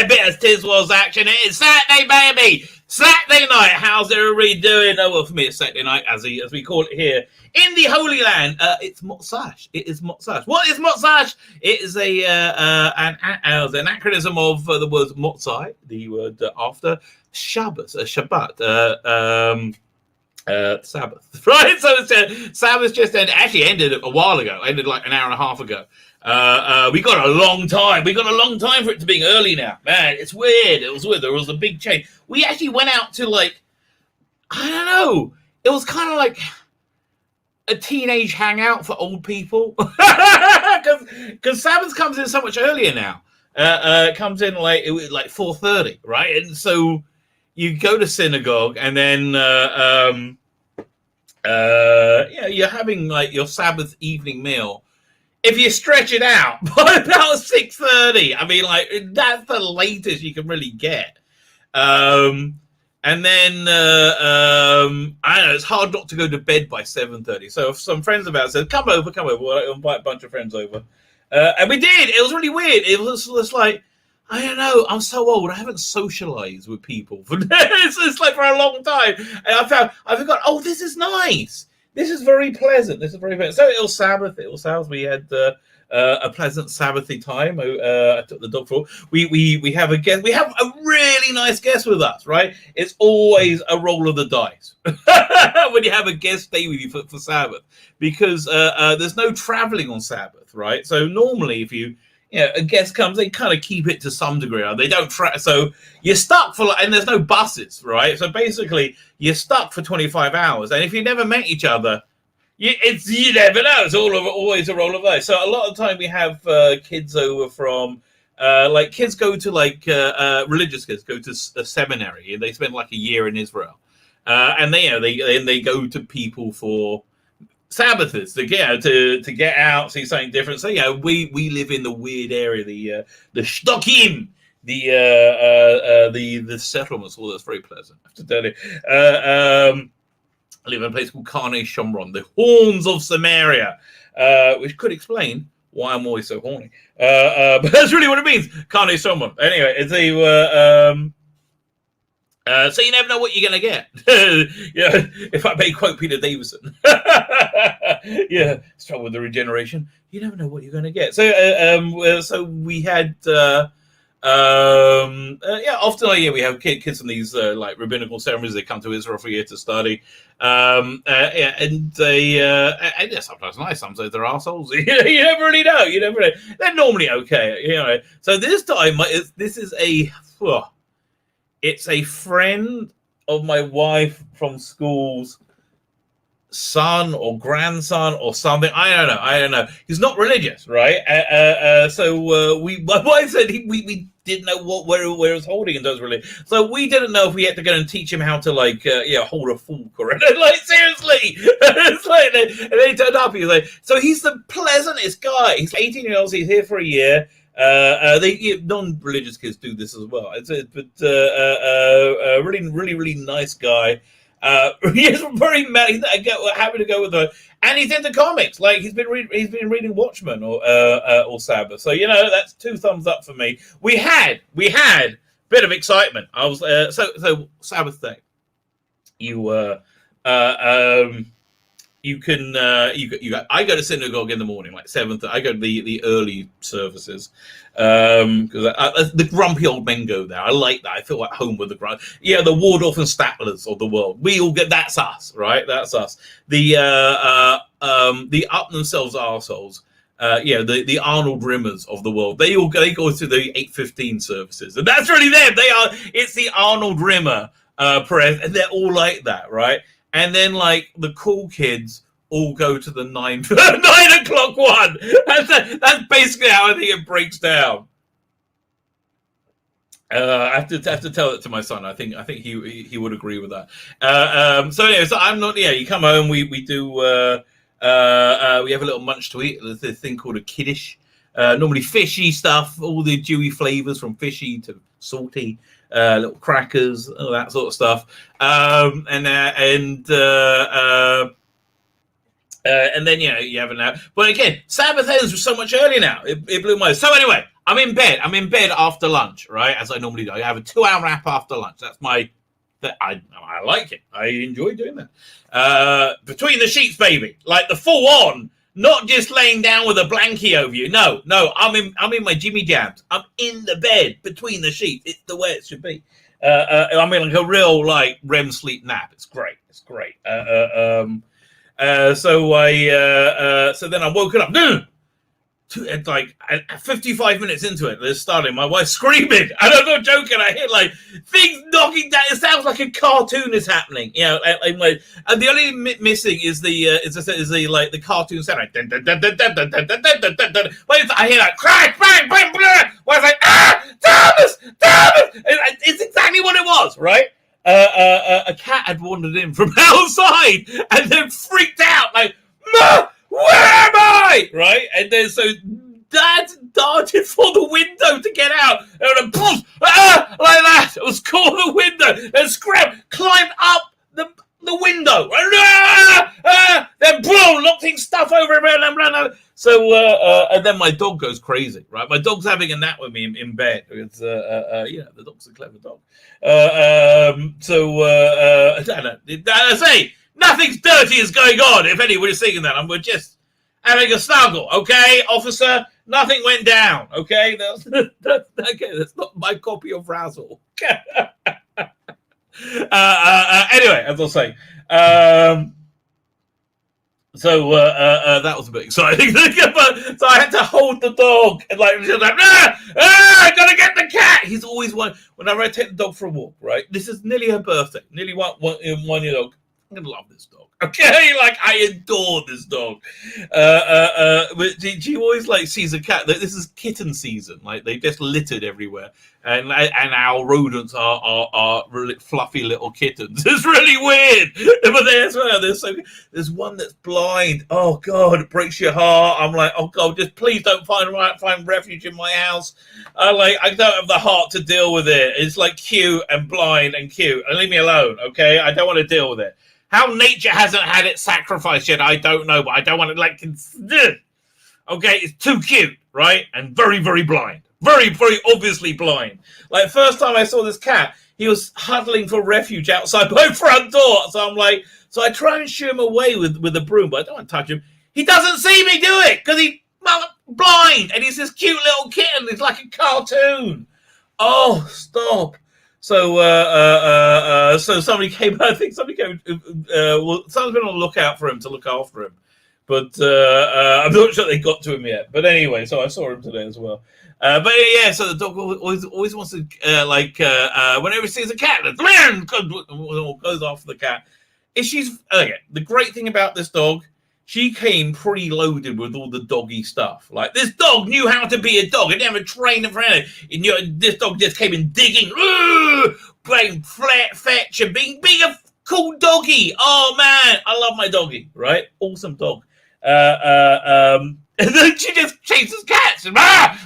a bit of Tiswell's action. It is Saturday, baby. Saturday night. How's everybody doing? Oh, well, for me, it's Saturday night, as we call it here in the Holy Land. It's Motzash. It is Motzash. What is Motzash? It is an acronym of the word Motzai, the word after Shabbos, Shabbat, Sabbath, right? So Sabbath just ended a while ago. Ended like an hour and a half ago. We got a long time. We got a long time for it to being early now. Man, it's weird. It was weird. There was a big change. We actually went out to like, I don't know. It was kind of like a teenage hangout for old people. Because Sabbath comes in so much earlier now. It comes in like 4:30, right? And so you go to synagogue and then you're having like your Sabbath evening meal. If you stretch it out by about 6:30, I mean, like that's the latest you can really get. And then I don't know, it's hard not to go to bed by 7:30. So if some friends of ours said, "Come over," we'll invite a bunch of friends over, and we did. It was really weird. It was just like, I don't know. I'm so old. I haven't socialized with people for it's like for a long time, and I forgot. Oh, this is nice. This is very pleasant. This is very pleasant. So it was Sabbath. We had a pleasant Sabbathy time. I took the dog for a walk. We have a guest. We have a really nice guest with us, right? It's always a roll of the dice when you have a guest stay with you for Sabbath, because there's no traveling on Sabbath, right? So normally if a guest comes, they kind of keep it to some degree. They don't so you're stuck and there's no buses, right? So basically you're stuck for 25 hours. And if you never met each other, you never know. It's always a roll of dice. So a lot of the time we have kids over from, kids go to religious kids go to a seminary. They spend like a year in Israel. And they go to people for Sabbathers to get out, see something different. So we live in the weird area, the Shtokim, the settlements. All that's very pleasant, I have to tell you. I live in a place called Karney Shomron, the horns of Samaria, which could explain why I'm always so horny. But that's really what it means, Karney Shomron. Anyway, it's so you never know what you're going to get. If I may quote Peter Davison. Struggle with the regeneration. You never know what you're going to get. So we had often we have kids from these like rabbinical ceremonies. They come to Israel for a year to study, and they're sometimes nice, sometimes they're assholes. You never really know. They're normally okay. So this time, it's a friend of my wife from school's son or grandson or something. I don't know. He's not religious, right? My wife said we didn't know where it was holding in those religion. So we didn't know if we had to go and teach him how to hold a fork or anything. Like seriously. It's like, and then he turned up. He's like, so he's the pleasantest guy. He's 18 years old. He's here for a year. Non-religious kids do this as well. Really nice guy. He's very mad. He's happy to go with her, and he's into comics. Like he's been reading Watchmen or Sabbath. So that's 2 thumbs up for me. We had a bit of excitement. I was so Sabbath day. I go to synagogue in the morning, like 7:30. I go to the early services because the grumpy old men go there. I like that. I feel at home with the the Waldorf and Statlers of the world. We all get that's us, right? That's us. The up themselves arseholes. The Arnold Rimmers of the world. They go to the 8:15 services, and that's really them. It's the Arnold Rimmer press, and they're all like that, right? And then, like, the cool kids all go to the 9 o'clock one. That's basically how I think it breaks down. I have to tell it to my son. I think he would agree with that. So I'm not. You come home. We do. We have a little munch to eat. There's this thing called a kiddush. Normally fishy stuff. All the dewy flavors from fishy to salty. Little crackers, all that sort of stuff, and then you have an hour. But again, Sabbath ends so much earlier now. It blew my. So anyway, I'm in bed. I'm in bed after lunch, right? As I normally do. I have a 2-hour nap after lunch. That's I like it. I enjoy doing that. Between the sheets, baby. Like the full on, not just laying down with a blankie over you. No, I'm in my Jimmy Jams. I'm in the bed between the sheets. It's the way it should be. I'm in like a real like REM sleep nap. It's great. It's great. So then I'm woken up. Like 55 minutes into it, they're starting. My wife's screaming, and I'm not joking. I hear like things knocking down. It sounds like a cartoon is happening, you know. And the only missing is the like the cartoon sound. Like, I hear like crash, bang, bang, bang. Where it's like Thomas. It's exactly what it was, right? A cat had wandered in from outside and then freaked out, like, Ma! Where am I? Right? And then so Dad darted for the window to get out. And like that. It was caught the window and climbed up the window. Then boom, knocking stuff over him. So and then my dog goes crazy, right? My dog's having a nap with me in bed. It's the dog's a clever dog. I say nothing's dirty is going on. If anybody's thinking that, we're just having a snuggle, okay, officer? Nothing went down, okay? That's not my copy of Razzle. Anyway, as I'll say, that was a bit exciting. So I had to hold the dog and like, I gotta get the cat. He's always one. Whenever I take the dog for a walk, right? This is nearly her birthday. Nearly 1 year old. I'm gonna love this dog. Okay, like I adore this dog. But she always like sees a cat. This is kitten season. Like they just littered everywhere, and our rodents are really fluffy little kittens. It's really weird. But there's one that's blind. Oh God, it breaks your heart. I'm like, oh God, just please don't find refuge in my house. I don't have the heart to deal with it. It's like cute and blind and cute, and leave me alone. Okay, I don't want to deal with it. How nature hasn't had it sacrificed yet, I don't know, but I don't want to okay, it's too cute, right? And very, very blind. Very, very obviously blind. Like, first time I saw this cat, he was huddling for refuge outside my front door. So I try and shoo him away with a broom, but I don't want to touch him. He doesn't see me do it, because he's blind, and he's this cute little kitten. It's like a cartoon. Oh, stop. So somebody came. I think somebody came. Someone's been on the lookout for him to look after him, but I'm not sure they got to him yet. But anyway, so I saw him today as well. But yeah, so the dog always wants to whenever he sees a cat, goes after the cat. The great thing about this dog, she came preloaded with all the doggy stuff. Like, this dog knew how to be a dog. It never trained him for anything. This dog just came in digging, playing fetch, and being a cool doggy. Oh, man, I love my doggy, right? Awesome dog. And then she just chases cats. And, I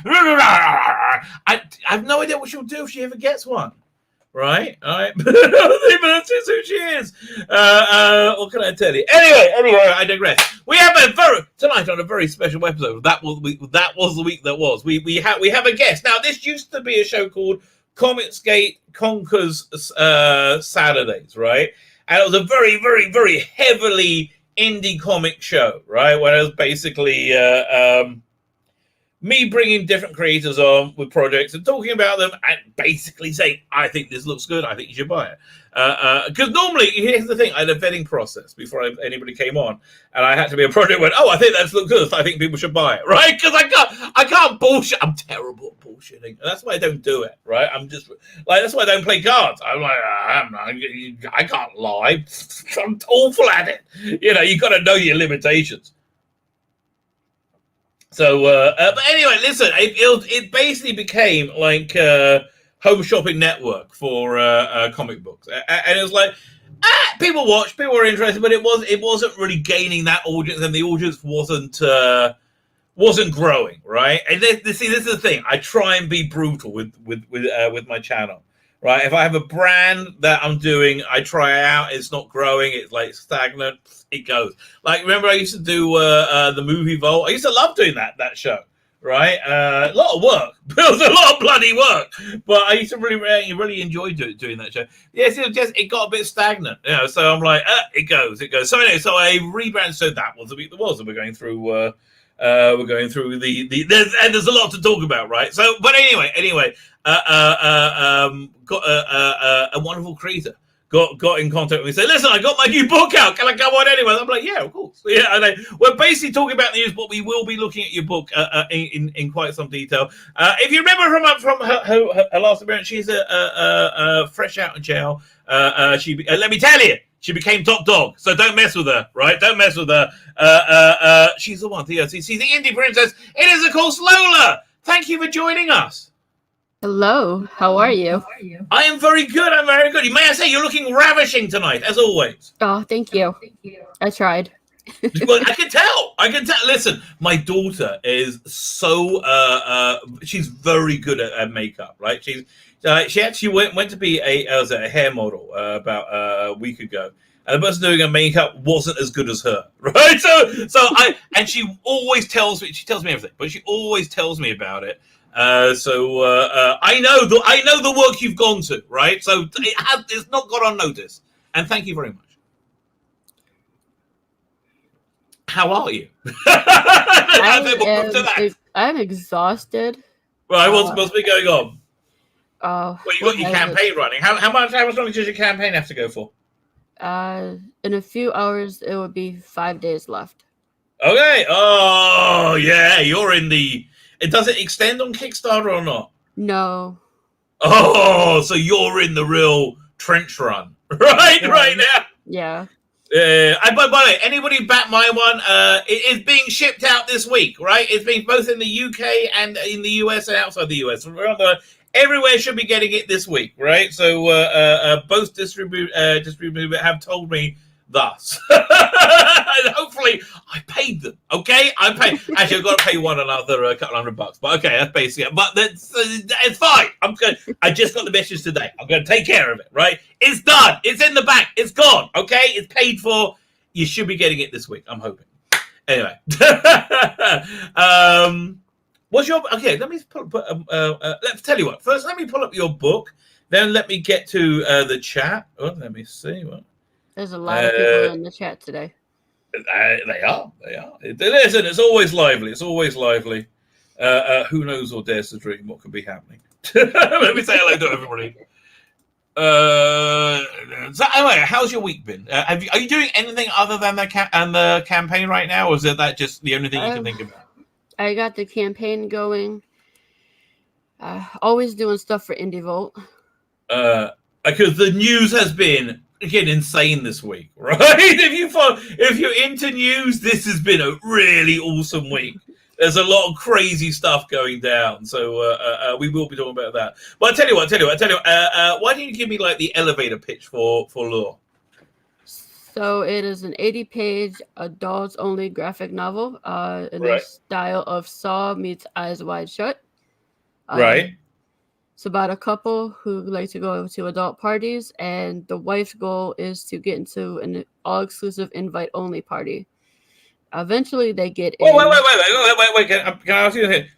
have no idea what she'll do if she ever gets one. Right, all right, but that's just who she is. What can I tell you? Anyway, I digress. We have tonight on a very special episode. That was the week that was. We have a guest. Now, this used to be a show called Comicsgate Conquers Saturdays, right? And it was a very, very, very heavily indie comic show, right? Where it was basically me bringing different creators on with projects and talking about them and basically saying, I think this looks good, I think you should buy it. Because normally, here's the thing, I had a vetting process before anybody came on, and I had to be a project went, I think that's look good, so I think people should buy it, right? Because I can't bullshit. I'm terrible at bullshitting. And that's why I don't do it, right? I'm just, like, that's why I don't play cards. I'm like, I can't lie. I'm awful at it. You got to know your limitations. So, but anyway, listen, it basically became like home shopping network for comic books, and it was like people watched, people were interested, but it wasn't really gaining that audience, and the audience wasn't growing, right? And this is the thing. I try and be brutal with my channel, right? If I have a brand that I'm doing, I try it out. It's not growing. It's like stagnant. It goes. Like, remember I used to do the movie Vault? I used to love doing that show, right? A lot of work. It was a lot of bloody work. But I used to really enjoy doing that show. Yes, it got a bit stagnant. So I'm like, it goes. So anyway, so I rebranded. So that was the week that was, and we're going through. There's a lot to talk about, right? So, but anyway, got a wonderful creator. Got in contact with me, said, "Listen, I got my new book out. Can I come on anyway?" I'm like, "Yeah, of course." Yeah, and we're basically talking about the news, but we will be looking at your book in quite some detail. If you remember from her last appearance, she's fresh out of jail. Let me tell you, she became top dog. So don't mess with her, right? Don't mess with her. She's the one. She's the indie princess. It is, of course, Lola. Thank you for joining us. Hello, how are you? I am very good. May I say, you're looking ravishing tonight, as always. Oh, thank you. I tried. Well, I can tell. Listen, my daughter is so. She's very good at makeup, right? She actually went to be a hair model about a week ago. And the person doing her makeup wasn't as good as her, right? And she always tells me. She tells me everything, but she always tells me about it. I know the work you've gone to, right? So it's not gone unnoticed. And thank you very much. How are you? I'm exhausted. Right, what's supposed to be going on? Well, you got your campaign running. How much longer does your campaign have to go for? In a few hours, it will be 5 days left. Okay. Oh, yeah. You're in the. Does it extend on Kickstarter or not? No. Oh, so you're in the real trench run, right? Yeah. Right now. Yeah. By the way, anybody back my one? It is being shipped out this week, right? It's being both in the UK and in the US and outside the US. Everywhere should be getting it this week, right? So both distributors have told me thus. And hopefully I paid them, okay? Actually, I've got to pay one another couple $100, but okay, that's basically it. But it's fine. I'm good. I just got the message today. I'm going to take care of it, right? It's done. It's in the bank. It's gone, okay? It's paid for. You should be getting it this week. I'm hoping. Anyway. What's your... Okay, let me let's tell you what. First, let me pull up your book. Then let me get to the chat. Oh, let me see. What? There's a lot of people in the chat today. They are. Listen, it's always lively. Who knows or dares to dream what could be happening? Let me say hello to everybody. So anyway, how's your week been? Are you doing anything other than the campaign right now, or is that just the only thing you can think about? I got the campaign going. Always doing stuff for Indie Vault. Because the news has been insane this week, right? If you're into news, this has been a really awesome week. There's a lot of crazy stuff going down, so we will be talking about that. But I tell you what. Why don't you give me like the elevator pitch for Lure? So it is an 80-page adults-only graphic novel in the style of Saw meets Eyes Wide Shut. Right. It's about a couple who like to go to adult parties, and the wife's goal is to get into an all-exclusive invite-only party. Eventually, they get in. Wait. Can I ask you anything?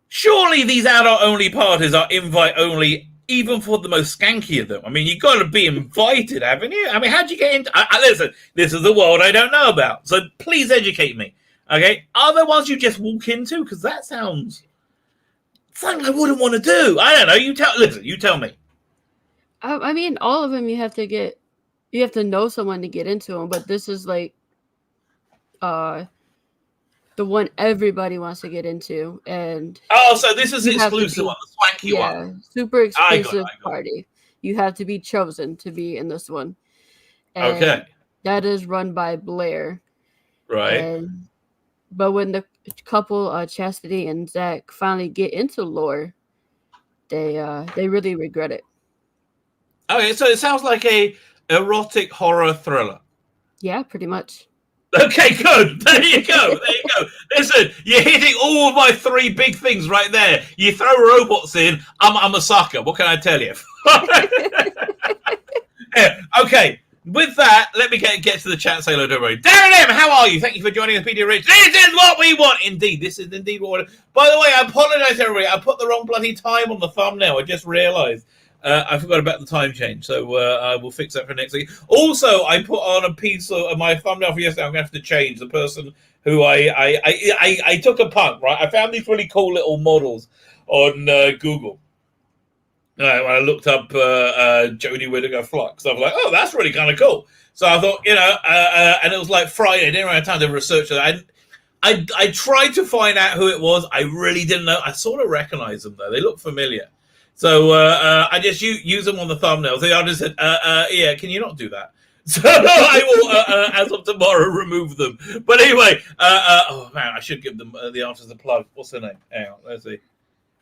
Surely these adult-only parties are invite-only, even for the most skanky of them. I mean, you've got to be invited, haven't you? I mean, how'd you get into... Listen, this is the world I don't know about, so please educate me, okay? Are there ones you just walk into? Because that sounds... something I wouldn't want to do. I don't know. You tell me. I mean, all of them you have to know someone to get into them, but this is like the one everybody wants to get into. And so this is the exclusive one, the swanky one. Yeah, super exclusive party. You have to be chosen to be in this one. And okay. That is run by Blair. Right. But when the couple, Chastity and Zach, finally get into Lore, they really regret it. Okay, so it sounds like a erotic horror thriller. Yeah, pretty much. Okay, good. There you go. Listen, you're hitting all of my three big things right there. You throw robots in, I'm a sucker. What can I tell you? Yeah, okay. With that, let me get to the chat and say hello to everybody. Darren M, how are you? Thank you for joining us, Peter Rich. This is what we want. Indeed, this is indeed what we want. By the way, I apologize to everybody. I put the wrong bloody time on the thumbnail. I just realized. I forgot about the time change, so I will fix that for next week. Also, I put on a piece of my thumbnail for yesterday. I'm going to have to change the person who I took a punt, right? I found these really cool little models on Google. I looked up Jodie Whittaker Flux. I was like, oh, that's really kind of cool. So I thought, and it was like Friday. I didn't have time to research it. I tried to find out who it was. I really didn't know. I sort of recognized them, though. They look familiar. So I just use them on the thumbnail. So I just said, yeah, can you not do that? So I will, as of tomorrow, remove them. But anyway, oh, man, I should give them the answer to the plug. What's her name? Hang on, let's see.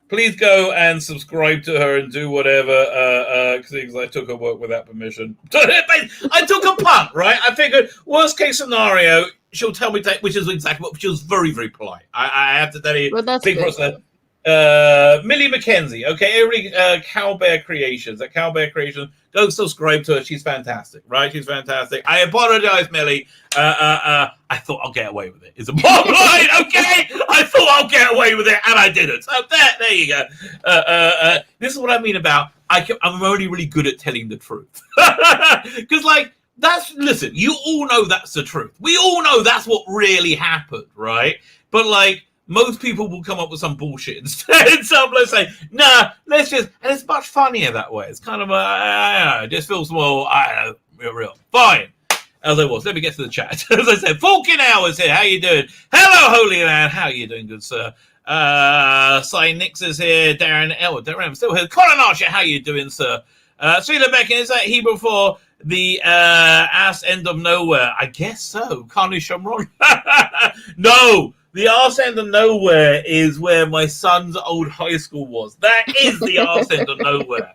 Please go and subscribe to her and do whatever, because I took her work without permission. I took a punt, right? I figured, worst case scenario, she'll tell me, which is exactly what, she was very, very polite. I have to tell you, well, that's big good. process. Millie McKenzie, okay, every Cowbear Creations, at Cowbear Creations, go subscribe to her. She's fantastic, right? She's fantastic. I apologize, Millie. I thought I'll get away with it. It's a bottom line, okay? I thought I'll get away with it, and I didn't. So there you go. This is what I mean about I'm only really good at telling the truth, because listen, you all know that's the truth. We all know that's what really happened, right? But most people will come up with some bullshit instead. Some let's say, nah, let's just, and it's much funnier that way. It's kind of it just feels more, real. Fine. As I was, let me get to the chat. As I said, Falcon Hours here. How you doing? Hello, Holy Man. How you doing, good sir? Cy Nix is here. Darren I'm still here. Colin Archer, how you doing, sir? Tzvi Lebetkin, is that Hebrew for the ass end of nowhere? I guess so. Karney Shomron. No. The arse end of nowhere is where my son's old high school was. That is the arse end of nowhere.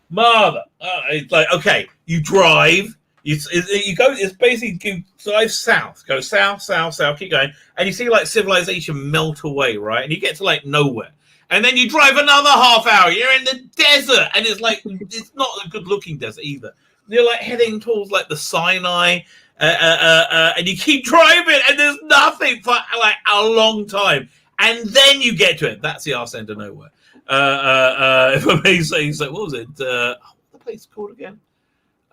Mother. It's like, okay, you drive. You go, it's basically you drive south. Go south, keep going. And you see civilization melt away, right? And you get to nowhere. And then you drive another half hour. You're in the desert. And it's not a good looking desert either. You're heading towards the Sinai. And you keep driving, and there's nothing for a long time, and then you get to it. That's the arse end of nowhere. If I may say so, what was it? What's the place called again?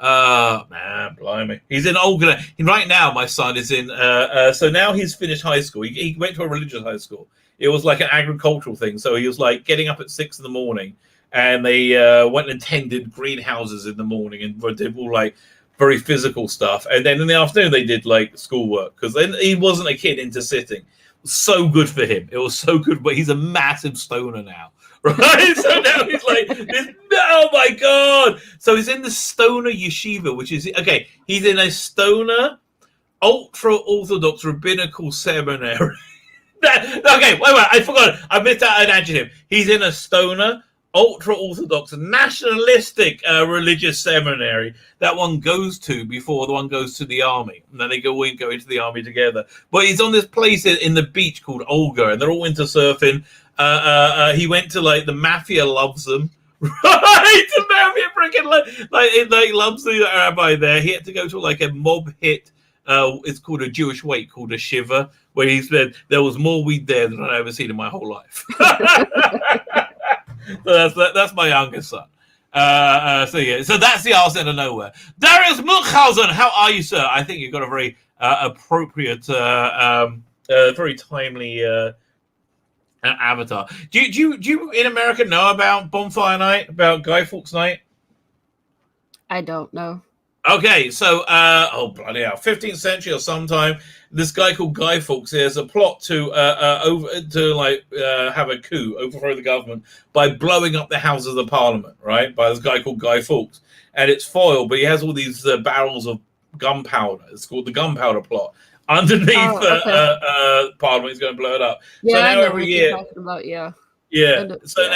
Man, blimey! He's in Olga. Right now, my son is in. So now he's finished high school. He went to a religious high school. It was like an agricultural thing. So he was getting up at 6 a.m, and they went and tended greenhouses in the morning, and did all very physical stuff, and then in the afternoon they did schoolwork, because then he wasn't a kid into sitting. It was so good for him. It was so good, but he's a massive stoner now, right? So now he's oh my god! So he's in the stoner yeshiva, which is okay. He's in a stoner, ultra-orthodox rabbinical seminary. Okay, wait, I forgot. I missed out an adjective. He's in a stoner, ultra-orthodox, nationalistic religious seminary that one goes to before the one goes to the army. And then they go into the army together. But he's on this place in the beach called Olga, and they're all into surfing. He went to the mafia loves them. Right? The mafia freaking loves the rabbi there. He had to go to a mob hit. It's called a Jewish wake called a shiva, where he said there was more weed there than I've ever seen in my whole life. So that's my youngest son. So that's the arse end of nowhere. Darius Munchhausen, how are you, sir? I think you've got a very appropriate, very timely avatar. Do you in America know about Bonfire Night, about Guy Fawkes Night? I don't know. Okay, so bloody hell, 15th century or sometime, this guy called Guy Fawkes has a plot to have a coup, overthrow the government by blowing up the Houses of Parliament, right? By this guy called Guy Fawkes, and it's foiled, but he has all these barrels of gunpowder. It's called the gunpowder plot. Underneath Parliament, he's going to blow it up. Yeah, so now I know every what year, you're talking about, yeah. Yeah. So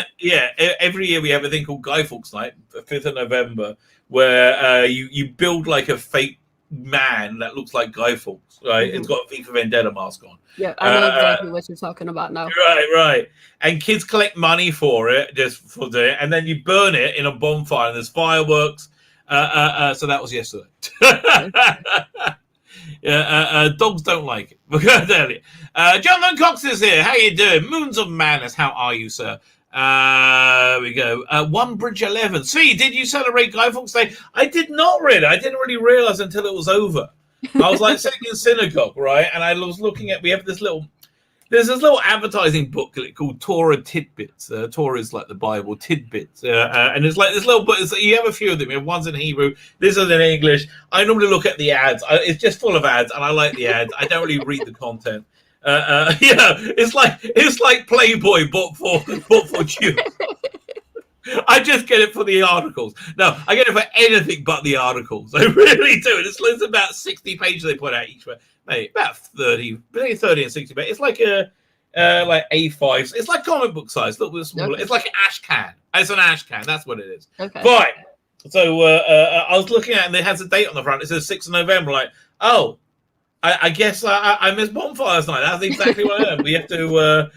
every year we have a thing called Guy Fawkes Night, the 5th of November, where you build a fake man that looks like Guy Fawkes, right? Mm-hmm. It's got a V for Vendetta mask on. Yeah, I know exactly what you're talking about now. Right. And kids collect money for it, and then you burn it in a bonfire, and there's fireworks. So that was yesterday. Okay. Dogs don't like it. We're going to tell you. Jonathan Cox is here. How you doing? Moons of Madness. How are you, sir? We go. One Bridge 11. See, did you celebrate Guy Fawkes Day? I did not really. I didn't really realize until it was over. I was like sitting in synagogue, right? And I was looking at, there's this little advertising booklet called Torah Tidbits. Torah is like the Bible, Tidbits. And it's like this little book. You have a few of them. You have one's in Hebrew. This is in English. I normally look at the ads. It's just full of ads, and I like the ads. I don't really read the content. It's like Playboy, but for Jews. I just get it for the articles. No, I get it for anything but the articles. I really do. It's about 60 pages they put out each way. Mate, about 30 and 60 pages. It's like like A5. It's like comic book size, a little bit smaller. Okay. It's like an ash can. It's an ash can. That's what it is. Okay. Fine. So I was looking at it, and it has a date on the front. It says 6th of November. Like, oh, I guess I missed bonfires night. That's exactly what I am. We have to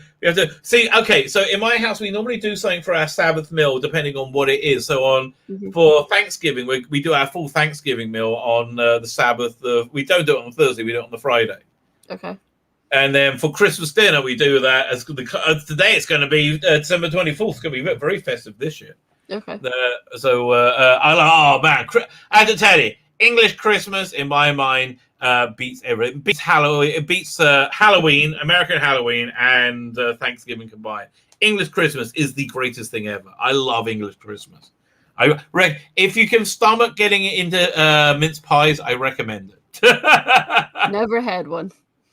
see. Okay, so in my house, we normally do something for our Sabbath meal, depending on what it is. So for Thanksgiving, we do our full Thanksgiving meal on the Sabbath. We don't do it on Thursday. We do it on the Friday. Okay. And then for Christmas dinner, we do that. Today it's going to be December 24th. It's going to be very festive this year. Okay. Oh man, I have to tell you, English Christmas in my mind beats everything. Beats Halloween. It beats Halloween, American Halloween, and Thanksgiving combined. English Christmas is the greatest thing ever. I love English Christmas. If you can stomach getting it into mince pies, I recommend it. Never had one.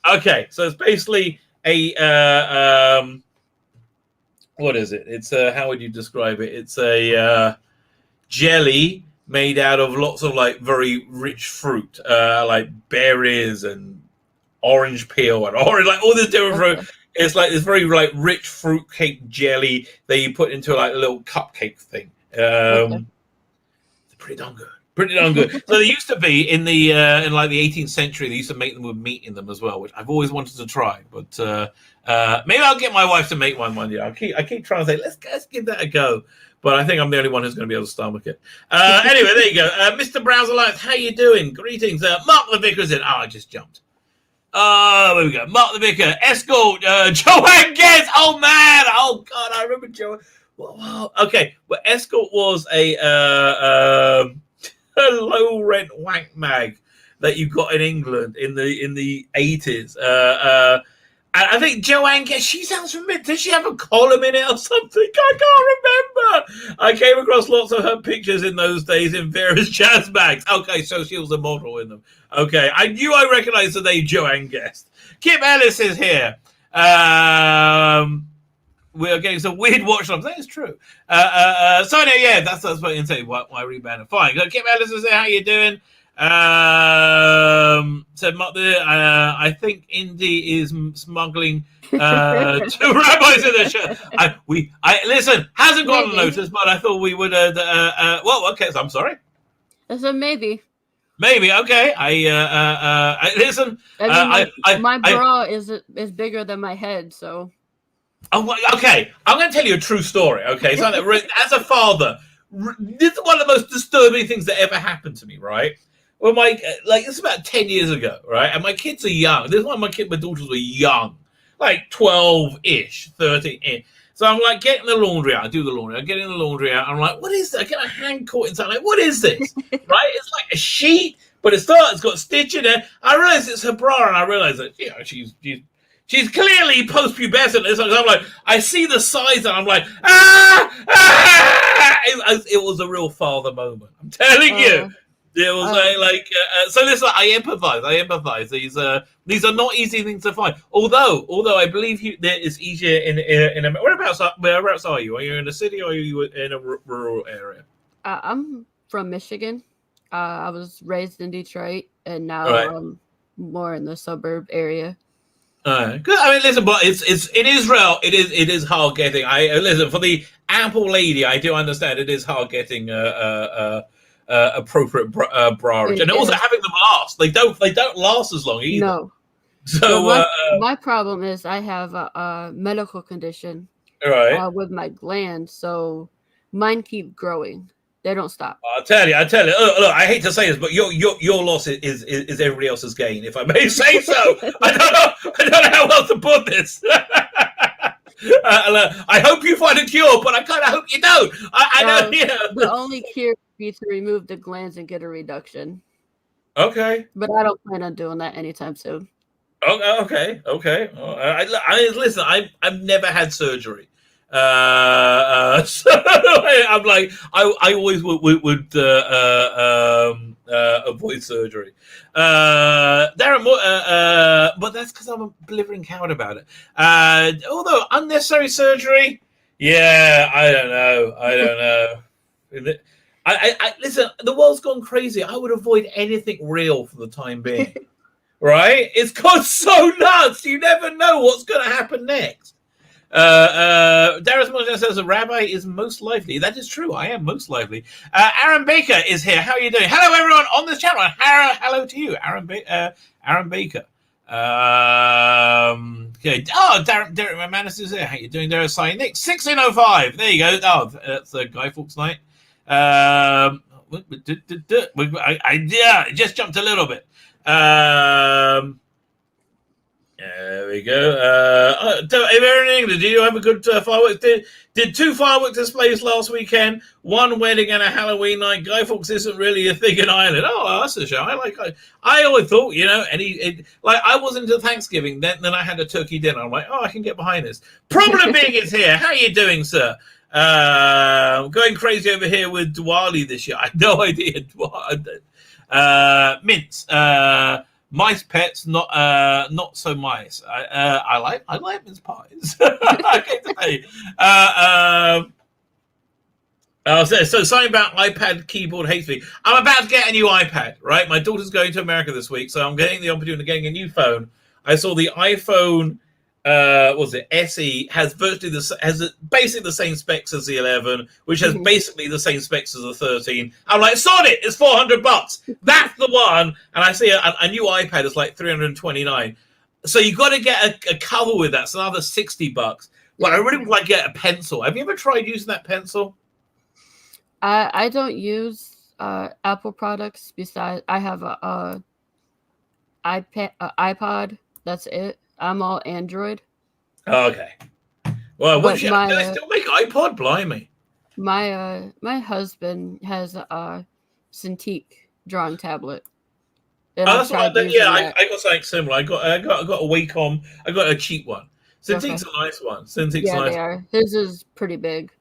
Okay, so it's basically a what is it? It's how would you describe it? It's a jelly made out of lots of like very rich fruit, like berries and orange peel and orange, like all this different fruit. It's like this very like rich fruit cake jelly that you put into like a little cupcake thing. It's pretty darn good. Pretty darn good. So they used to be in the in like the 18th century. They used to make them with meat in them as well, which I've always wanted to try. But maybe I'll get my wife to make one year. I keep trying to say let's give that a go. But I think I'm the only one who's going to be able to stomach it. Anyway, there you go. Mr. Browser Lights, how you doing? Greetings. Mark the Vicar's in. Oh, I just jumped. There we go. Mark the Vicar. Escort. Joanne Guest. Oh, man. Oh, God. I remember Joanne. Whoa. Okay. Well, Escort was a low-rent wank mag that you got in England in the 80s. And I think Joanne, she sounds familiar. Does she have a column in it or something? I can't remember. I came across lots of her pictures in those days in various jazz mags. Okay, so she was a model in them. Okay, I knew I recognized the name Joanne Guest. Kim Ellis is here. We're getting some weird watch times. That is true. So yeah, that's what I'm saying. Why reband? Fine. Kim Ellis is here. How you doing? Said I think Indy is smuggling 2 rabbis in the show. Listen, hasn't gone unnoticed, but I thought we would. Well, okay. So I'm sorry. I said maybe. Maybe okay. I listen. My bra is bigger than my head, so. Oh, okay. I'm going to tell you a true story. Okay, so as a father, this is one of the most disturbing things that ever happened to me. Right. Well, it's about 10 years ago, right? And my kids are young. This is when my daughters were young, like 12-ish, 13-ish. So I'm like getting the laundry out. I do the laundry. I'm getting the laundry out. I'm like, what is that? I get a hand caught inside. Like, what is this? Right? It's like a sheet, but it's got a stitch in it. I realize it's her bra, and I realize that she's clearly post-pubescent. So I'm like, I see the size, and I'm like, It was a real father moment. I'm telling you. It was so. Listen, I empathize. These are not easy things to find. Although I believe it's easier in whereabouts are you? Are you in a city or are you in a rural area? I'm from Michigan. I was raised in Detroit, and now I'm more in the suburb area. Good. I mean, listen, but it's in Israel. It is hard getting. Listen, for the ample lady, I do understand it is hard getting appropriate brarage, and also having them last. They don't last as long either. No. So my problem is I have a medical condition with my glands, so mine keep growing. They don't stop. I tell you. Look, I hate to say this, but your loss is everybody else's gain, if I may say so. I don't know how else to put this. I hope you find a cure, but I kind of hope you don't. I know. Yeah. The only cure would be to remove the glands and get a reduction. Okay. But I don't plan on doing that anytime soon. Okay. Listen. I've never had surgery. So I'm like, I always would avoid surgery. Darren, but that's because I'm a blithering coward about it. Although unnecessary surgery, yeah, I don't know. I listen. The world's gone crazy. I would avoid anything real for the time being. Right? It's gone so nuts. You never know what's going to happen next. Darius Monjan says a rabbi is most lively. That is true. I am most lively. Aaron Baker is here. How are you doing? Hello, everyone on this channel. Hello to you, Aaron Baker. Okay. Oh, Derek McManus is here. How you doing, Darius? Nick 1605. There you go. Oh, that's Guy Fawkes night. I just jumped a little bit. There we go. Did you have a good fireworks? Did 2 fireworks displays last weekend? One wedding and a Halloween night. Guy Fawkes isn't really a thing in Ireland. Oh, that's a show. I always thought, I was into Thanksgiving. Then I had a turkey dinner. I'm like, oh, I can get behind this. Problem Big is here. How are you doing, sir? Going crazy over here with Diwali this year. I had no idea. Mints. Mice pets, not so mice. I like mince pies. Okay, so something about iPad keyboard hates me. I'm about to get a new iPad, right? My daughter's going to America this week, so I'm getting the opportunity of getting a new phone. I saw the iPhone SE has basically the same specs as the 11, which has basically the same specs as the 13. I'm like, sod it, it's $400. That's the one. And I see a new iPad is like $329. So you got to get a cover with that. It's another $60. But I really would like to get a pencil. Have you ever tried using that pencil? I don't use Apple products. Besides, I have a iPod. That's it. I'm all Android. Okay. Well, do they still make iPod? Blimey. My husband has a Cintiq drawing tablet. That's right. I got something similar. I got a Wacom. I got a cheap one. Cintiq's a nice one. They are. His is pretty big.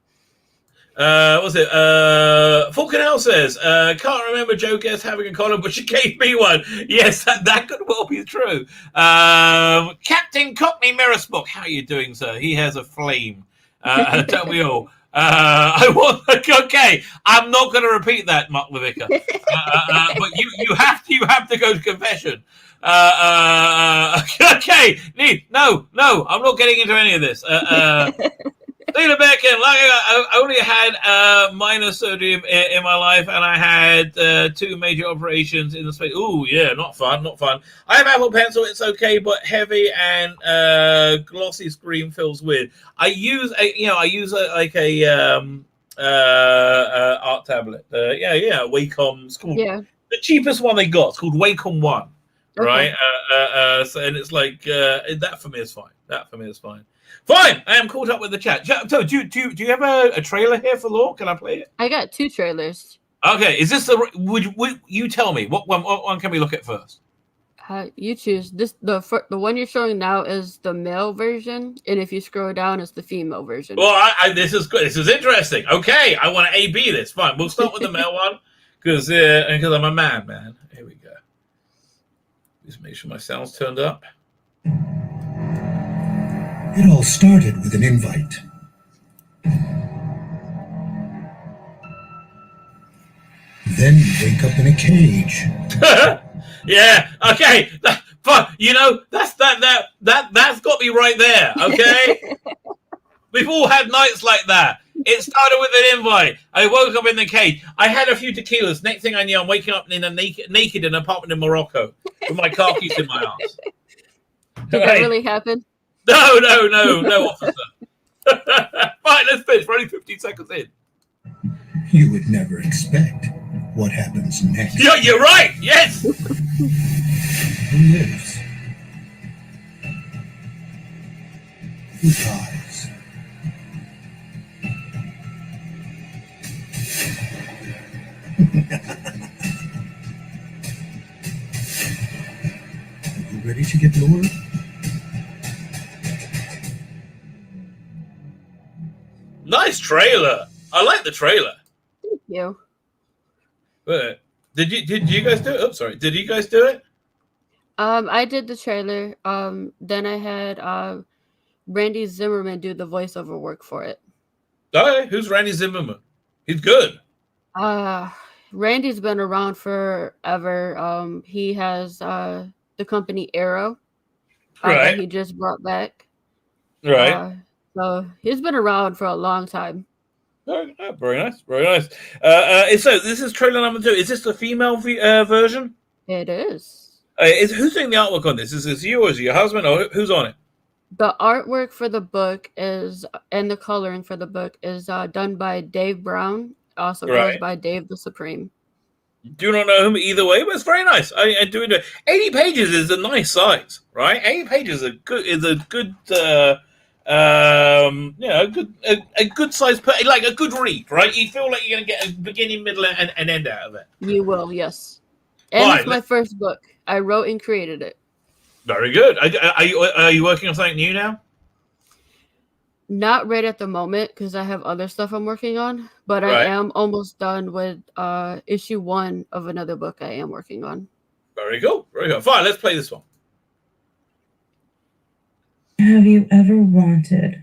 What's it? Falconel says, can't remember Joe Guest having a collar, but she gave me one. Yes, that could well be true. Captain Cockney Mirrorsbook, how are you doing, sir? He has a flame. Don't we all? Okay, I'm not going to repeat that, Mark Levica. But you have to go to confession. Okay, no, I'm not getting into any of this. Tzvi Lebetkin, I only had minor surgery in my life, and I had 2 major operations in the space. Ooh, yeah, not fun. I have Apple Pencil. It's okay, but heavy and glossy screen feels weird. I use a art tablet. Wacom. It's called the cheapest one they got. It's called Wacom One, right? And it's like that for me is fine. Fine, I am caught up with the chat. So, do you have a trailer here for Law? Can I play it? I got 2 trailers. Okay, is this would you tell me what one can we look at first? You choose. The one you're showing now is the male version, and if you scroll down, it's the female version. Well, this is good. This is interesting. Okay, I want to A/B this. Fine, we'll start with the male one because I'm a man. Here we go. Just make sure my sound's turned up. It all started with an invite. Then you wake up in a cage. Yeah. Okay. That's got me right there. Okay. We've all had nights like that. It started with an invite. I woke up in the cage. I had a few tequilas. Next thing I knew, I'm waking up in a naked in an apartment in Morocco with my car keys in my arms. Did that really happen? No, officer. Fine, let's finish. We're only 15 seconds in. You would never expect what happens next. Yeah, you're right. Yes. Who lives? Who dies? Are you ready to get lower? Nice trailer. I like the trailer. Thank you. Did you guys do it? Oh, sorry. Did you guys do it? I did the trailer. Then I had Randy Zimmerman do the voiceover work for it. Oh, who's Randy Zimmerman? He's good. Randy's been around forever. He has the company Arrow that he just brought back. Right. So he's been around for a long time. Oh, very nice. Very nice. So this is trailer number 2. Is this the female version? It is. Who's doing the artwork on this? Is this you or is it your husband or who's on it? The artwork for the book is, and the coloring for the book is done by Dave Brown. Also goes by Dave the Supreme. Do not know him either way, but it's very nice. I do enjoy. 80 pages is a nice size, right? 80 pages is a good a good size, like a good read, right? You feel like you're going to get a beginning, middle, and end out of it. You will, yes. And it's my first book. I wrote and created it. Very good. Are you working on something new now? Not right at the moment because I have other stuff I'm working on, but I am almost done with issue 1 of another book I am working on. Very cool. Very good. Fine, let's play this one. Have you ever wanted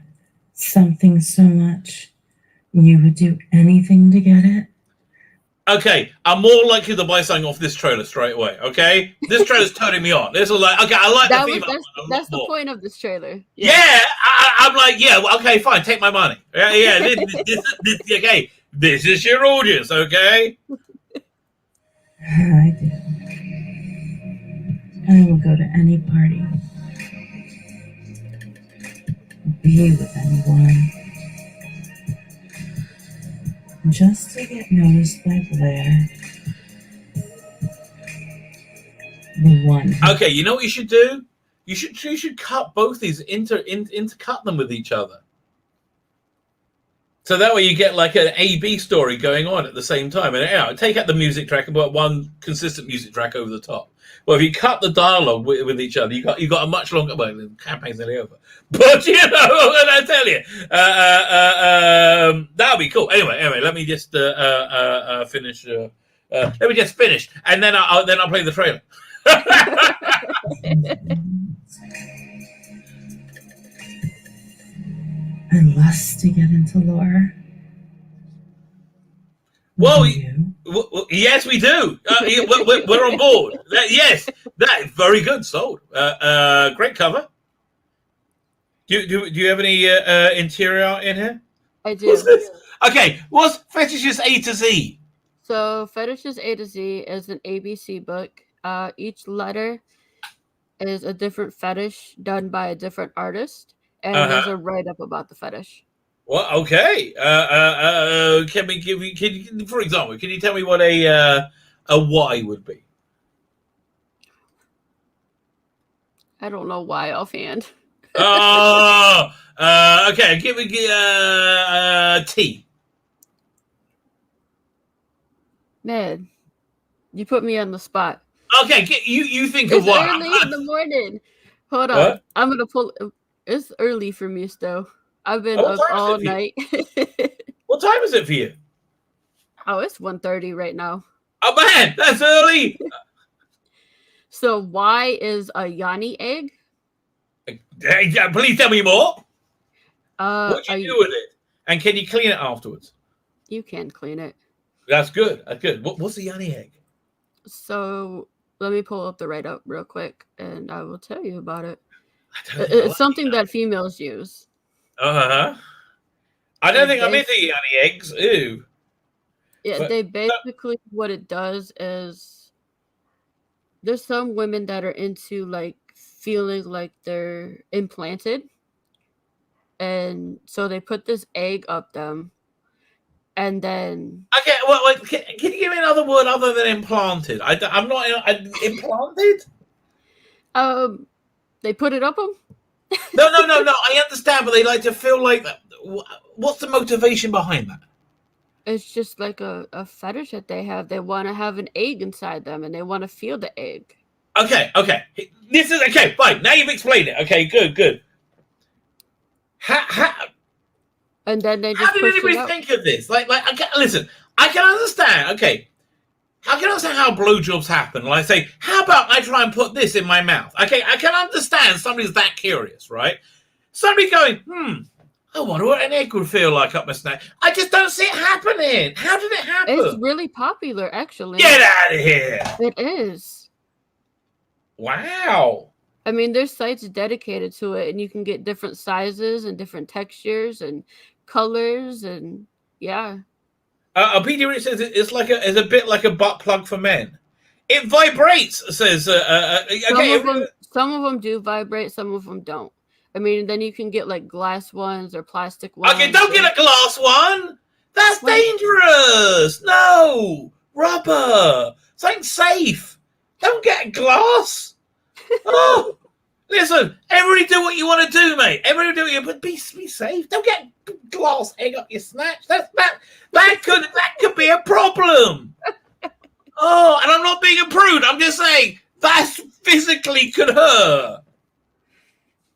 something so much you would do anything to get it? Okay, I'm more likely to buy something off this trailer straight away. Okay, this trailer's turning me on. This is like, okay, I like the female. That's the point of this trailer. Yeah, I'm like, yeah, okay, fine, take my money. Yeah. Okay, this is your audience. Okay. I do. I will go to any party, be with anyone, just to get noticed by Blair. The one. Okay, you know what you should do? You should cut both these intercut them with each other. So that way you get like an A-B story going on at the same time. And take out the music track and put one consistent music track over the top. Well, if you cut the dialogue with each other, you got a much longer. Well, the campaign's nearly over, but you know what I tell you, that'll be cool. Anyway, let me just finish. Let me just finish, and then I'll play the trailer. I lust to get into lore. Well, yes, we do. We're on board. Yes, that is very good. Sold. Great cover. Do you have any interior art in here? I do. What's this? Okay, what's Fetishes A to Z? So Fetishes A to Z is an ABC book. Each letter is a different fetish done by a different artist, and there's a write-up about the fetish. Well, okay. Can you, for example, can you tell me what a Y would be? I don't know why offhand. Oh, okay. Give me T. Man, you put me on the spot. Okay, you think It's of what? early in the morning. Hold on. What? I'm gonna pull. It's early for me still. I've been up all night. What time is it for you? Oh, it's 1:30 right now. Oh man, that's early. So Y is a Yanni egg. Please tell me more. What do you do with it? And can you clean it afterwards? You can clean it. That's good. That's good. What's the Yanni egg? So let me pull up the write-up real quick, and I will tell you about it. It's something that females use. I don't think I'm into Yanni eggs. Ew. Yeah, they basically what it does is there's some women that are into like feeling like they're implanted, and so they put this egg up them, and then Okay, well, wait, can you give me another word other than implanted? I'm not implanted. they put it up them. No. I understand, but they like to feel like that. What's the motivation behind that? It's just like a fetish that they have. They want to have an egg inside them, and they want to feel the egg. Okay. This is okay. Fine. Now you've explained it. Okay, good. How And then they just how did push anybody it up. think of this? Listen, I can understand. Okay, I can understand how blowjobs happen. Like, say, how about I try and put this in my mouth? Okay, I can understand somebody's that curious, right? Somebody going, I wonder what an egg would feel like up my snake. I just don't see it happening. How did it happen? It's really popular, actually. Get out of here. It is. Wow. I mean, there's sites dedicated to it, and you can get different sizes and different textures and colors, and yeah. Peter Rich says it's a bit like a butt plug for men. It vibrates, says. Okay. Some of them do vibrate, some of them don't. I mean, then you can get like glass ones or plastic ones. Okay, don't get a glass one. That's dangerous. No, rubber. Something safe. Don't get a glass. Oh, listen. Everybody do what you want to do, mate. Everybody do what you. But be safe. Don't get glass egg up your snatch. That could be a problem. Oh, and I'm not being a prude. I'm just saying that physically could hurt.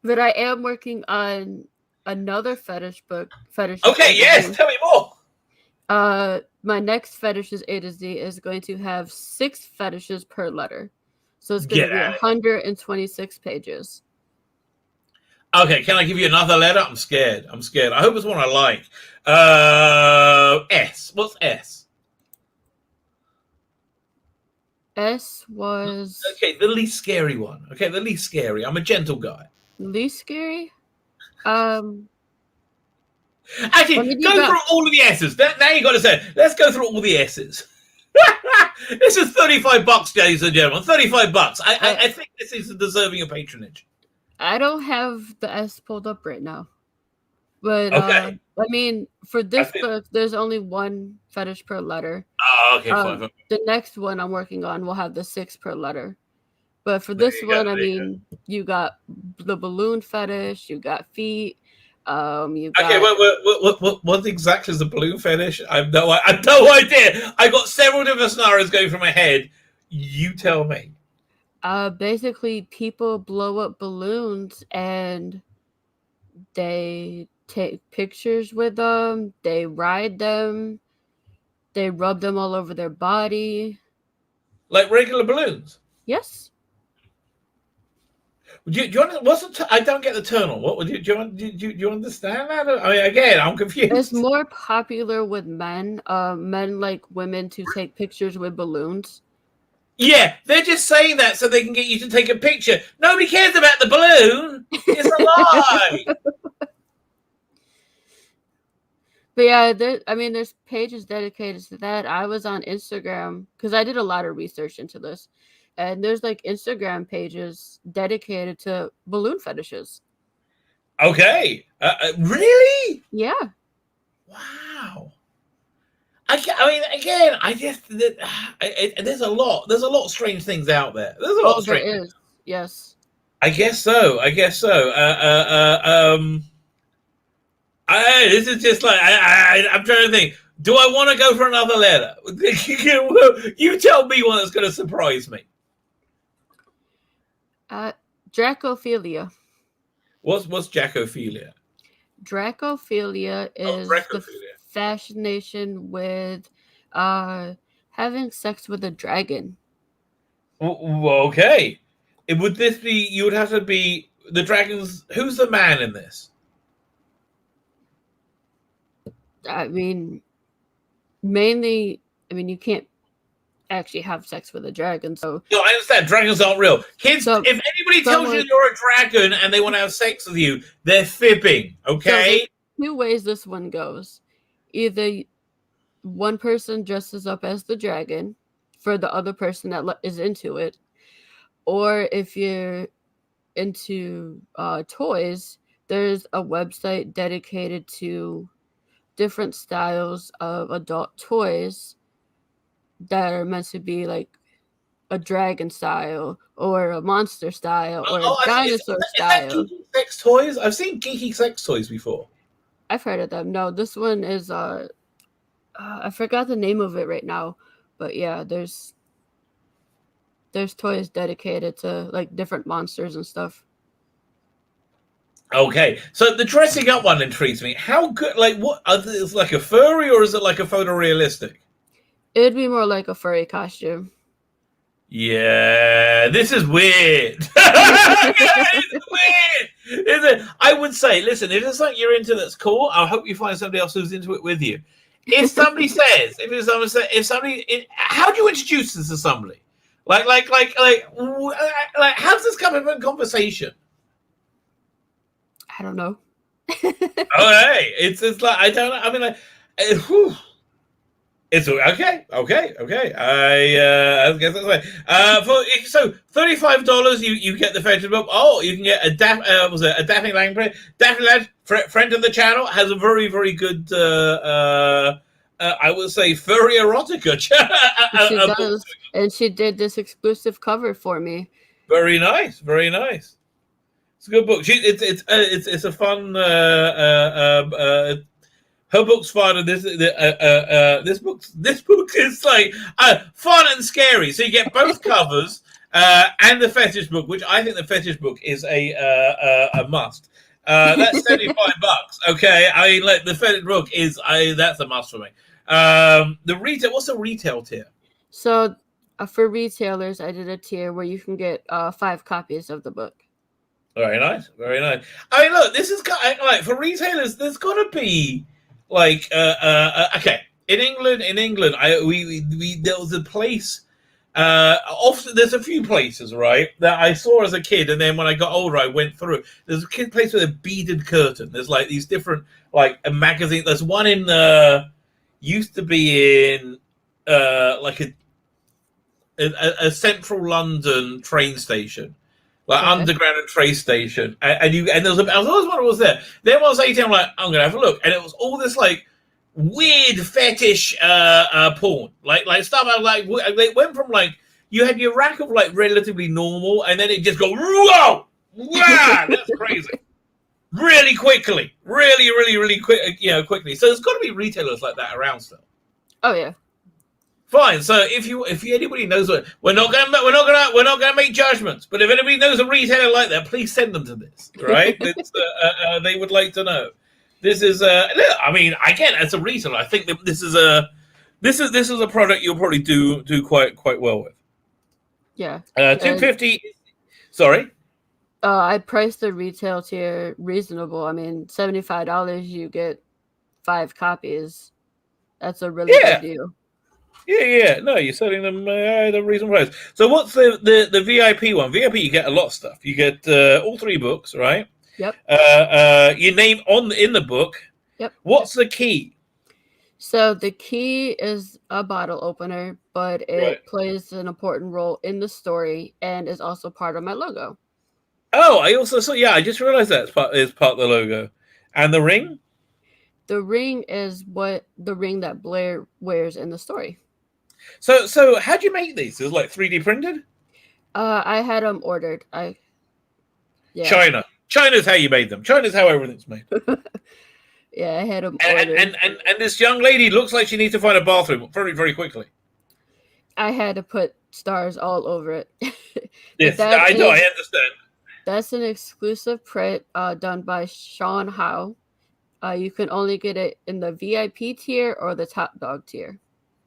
But I am working on another fetish book. Okay, yes, tell me more. My next fetishes A to Z is going to have 6 fetishes per letter. So it's going to be 126 pages. Okay, can I give you another letter? I'm scared. I hope it's one I like. S. What's S? S was... Okay, the least scary one. Okay, the least scary. I'm a gentle guy. Least scary? Actually, go through all of the S's. Now you got to say, let's go through all the S's. This is $35, ladies and gentlemen. $35. I think this is deserving of patronage. I don't have the S pulled up right now. But, okay. I mean, for this book, there's only 1 fetish per letter. Oh, okay, fine. The next one I'm working on will have the 6 per letter. But for this one, I mean, you got the balloon fetish, you got feet, you got... Okay, what exactly is the balloon fetish? I have no idea. I got several different scenarios going through my head. You tell me. Basically, people blow up balloons and they take pictures with them, they ride them, they rub them all over their body. Like regular balloons? Yes. Do you I don't get the turn on. What do you understand that? I mean, again, I'm confused. It's more popular with men. Men like women to take pictures with balloons. Yeah, they're just saying that so they can get you to take a picture. Nobody cares about the balloon. It's a lie. But yeah, there's pages dedicated to that. I was on Instagram because I did a lot of research into this. And there's like Instagram pages dedicated to balloon fetishes. Okay. Really? Yeah. Wow. I mean, again, I just there's a lot of strange things out there. There's a lot of strange. There is. Yes. I guess so. This is just like I'm trying to think. Do I want to go for another letter? You tell me one that's going to surprise me. Dracophilia. What's Dracophilia? Dracophilia is the fascination with having sex with a dragon. Okay. Would this be? You would have to be the dragons. Who's the man in this? I mean, mainly. I mean, you can't actually have sex with a dragon. So no, I understand. Dragons aren't real. Kids, if anybody tells you you're a dragon and they want to have sex with you, they're fibbing. Okay. So 2 ways this one goes. Either one person dresses up as the dragon for the other person that is into it, or if you're into toys, there's a website dedicated to different styles of adult toys that are meant to be like a dragon style or a monster style or a Oh, I see. dinosaur Is that style. geeky sex toys? I've seen geeky sex toys before. I've heard of them. No, this one is I forgot the name of it right now, but yeah, there's toys dedicated to like different monsters and stuff. Okay, so the dressing up one intrigues me. How good? Like, what? Is it like a furry or is it like a photorealistic? It'd be more like a furry costume. Yeah, this is weird. It's weird. Is it? I would say, listen, if it's something you're into that's cool, I hope you find somebody else who's into it with you. If somebody says, how do you introduce this to somebody? Like, how's this come up in conversation? I don't know. Oh, hey, it's like I don't know. I mean, like, whew. It's okay. I guess that's right. So $35, you get the fetish book. Oh, you can get a Daphne Lang. Daphne Lang, friend of the channel, has a very very good. I would say furry erotica. She does, and she did this exclusive cover for me. Very nice, very nice. It's a good book. It's a fun. Her book's fun, and this book is like fun and scary. So you get both covers and the fetish book, which I think the fetish book is a must. That's $75. Okay, I mean, like the fetish book is that's a must for me. The retail, what's the retail tier? So for retailers, I did a tier where you can get 5 copies of the book. Very nice, very nice. I mean, look, this is like for retailers. There's got to be. Like okay, in England, we there was a place. Often there's a few places, right, that I saw as a kid, and then when I got older, I went through. There's a place with a beaded curtain. There's like these different like a magazine. There's one in used to be in like a central London train station. Like underground train station, and there was I was always wondering what was there. Then when I was 18, I'm like, I'm gonna have a look, and it was all this like weird fetish porn, like stuff. I like they went from like you had your rack of like relatively normal, and then it just go whoa, wow, that's crazy, really quickly, really quick, quickly. So there's got to be retailers like that around still. Oh yeah. Fine. So if anybody knows what we're not gonna make judgments, but if anybody knows a retailer like that, please send them to this. Right? They would like to know. This is I mean, again, as a retailer, I think that this is a product you'll probably do quite well with. Yeah. $250. Sorry. I priced the retail tier reasonable. I mean, $75, you get 5 copies. That's a really good deal. Yeah. No, you're selling them the reasonable price. So what's the VIP one? VIP, you get a lot of stuff. You get all 3 books, right? Yep. Your name in the book. Yep. What's the key? So the key is a bottle opener, but it plays an important role in the story and is also part of my logo. Oh, I also saw. Yeah, I just realized that is part of the logo. And the ring? The ring is the ring that Blair wears in the story. So how'd you make these? It was like 3D printed? I had them ordered. China's how you made them. China's how everything's made. Yeah, I had them ordered. And this young lady looks like she needs to find a bathroom very, very quickly. I had to put stars all over it. Yes, I know. I understand. That's an exclusive print done by Sean Howe. You can only get it in the VIP tier or the top dog tier.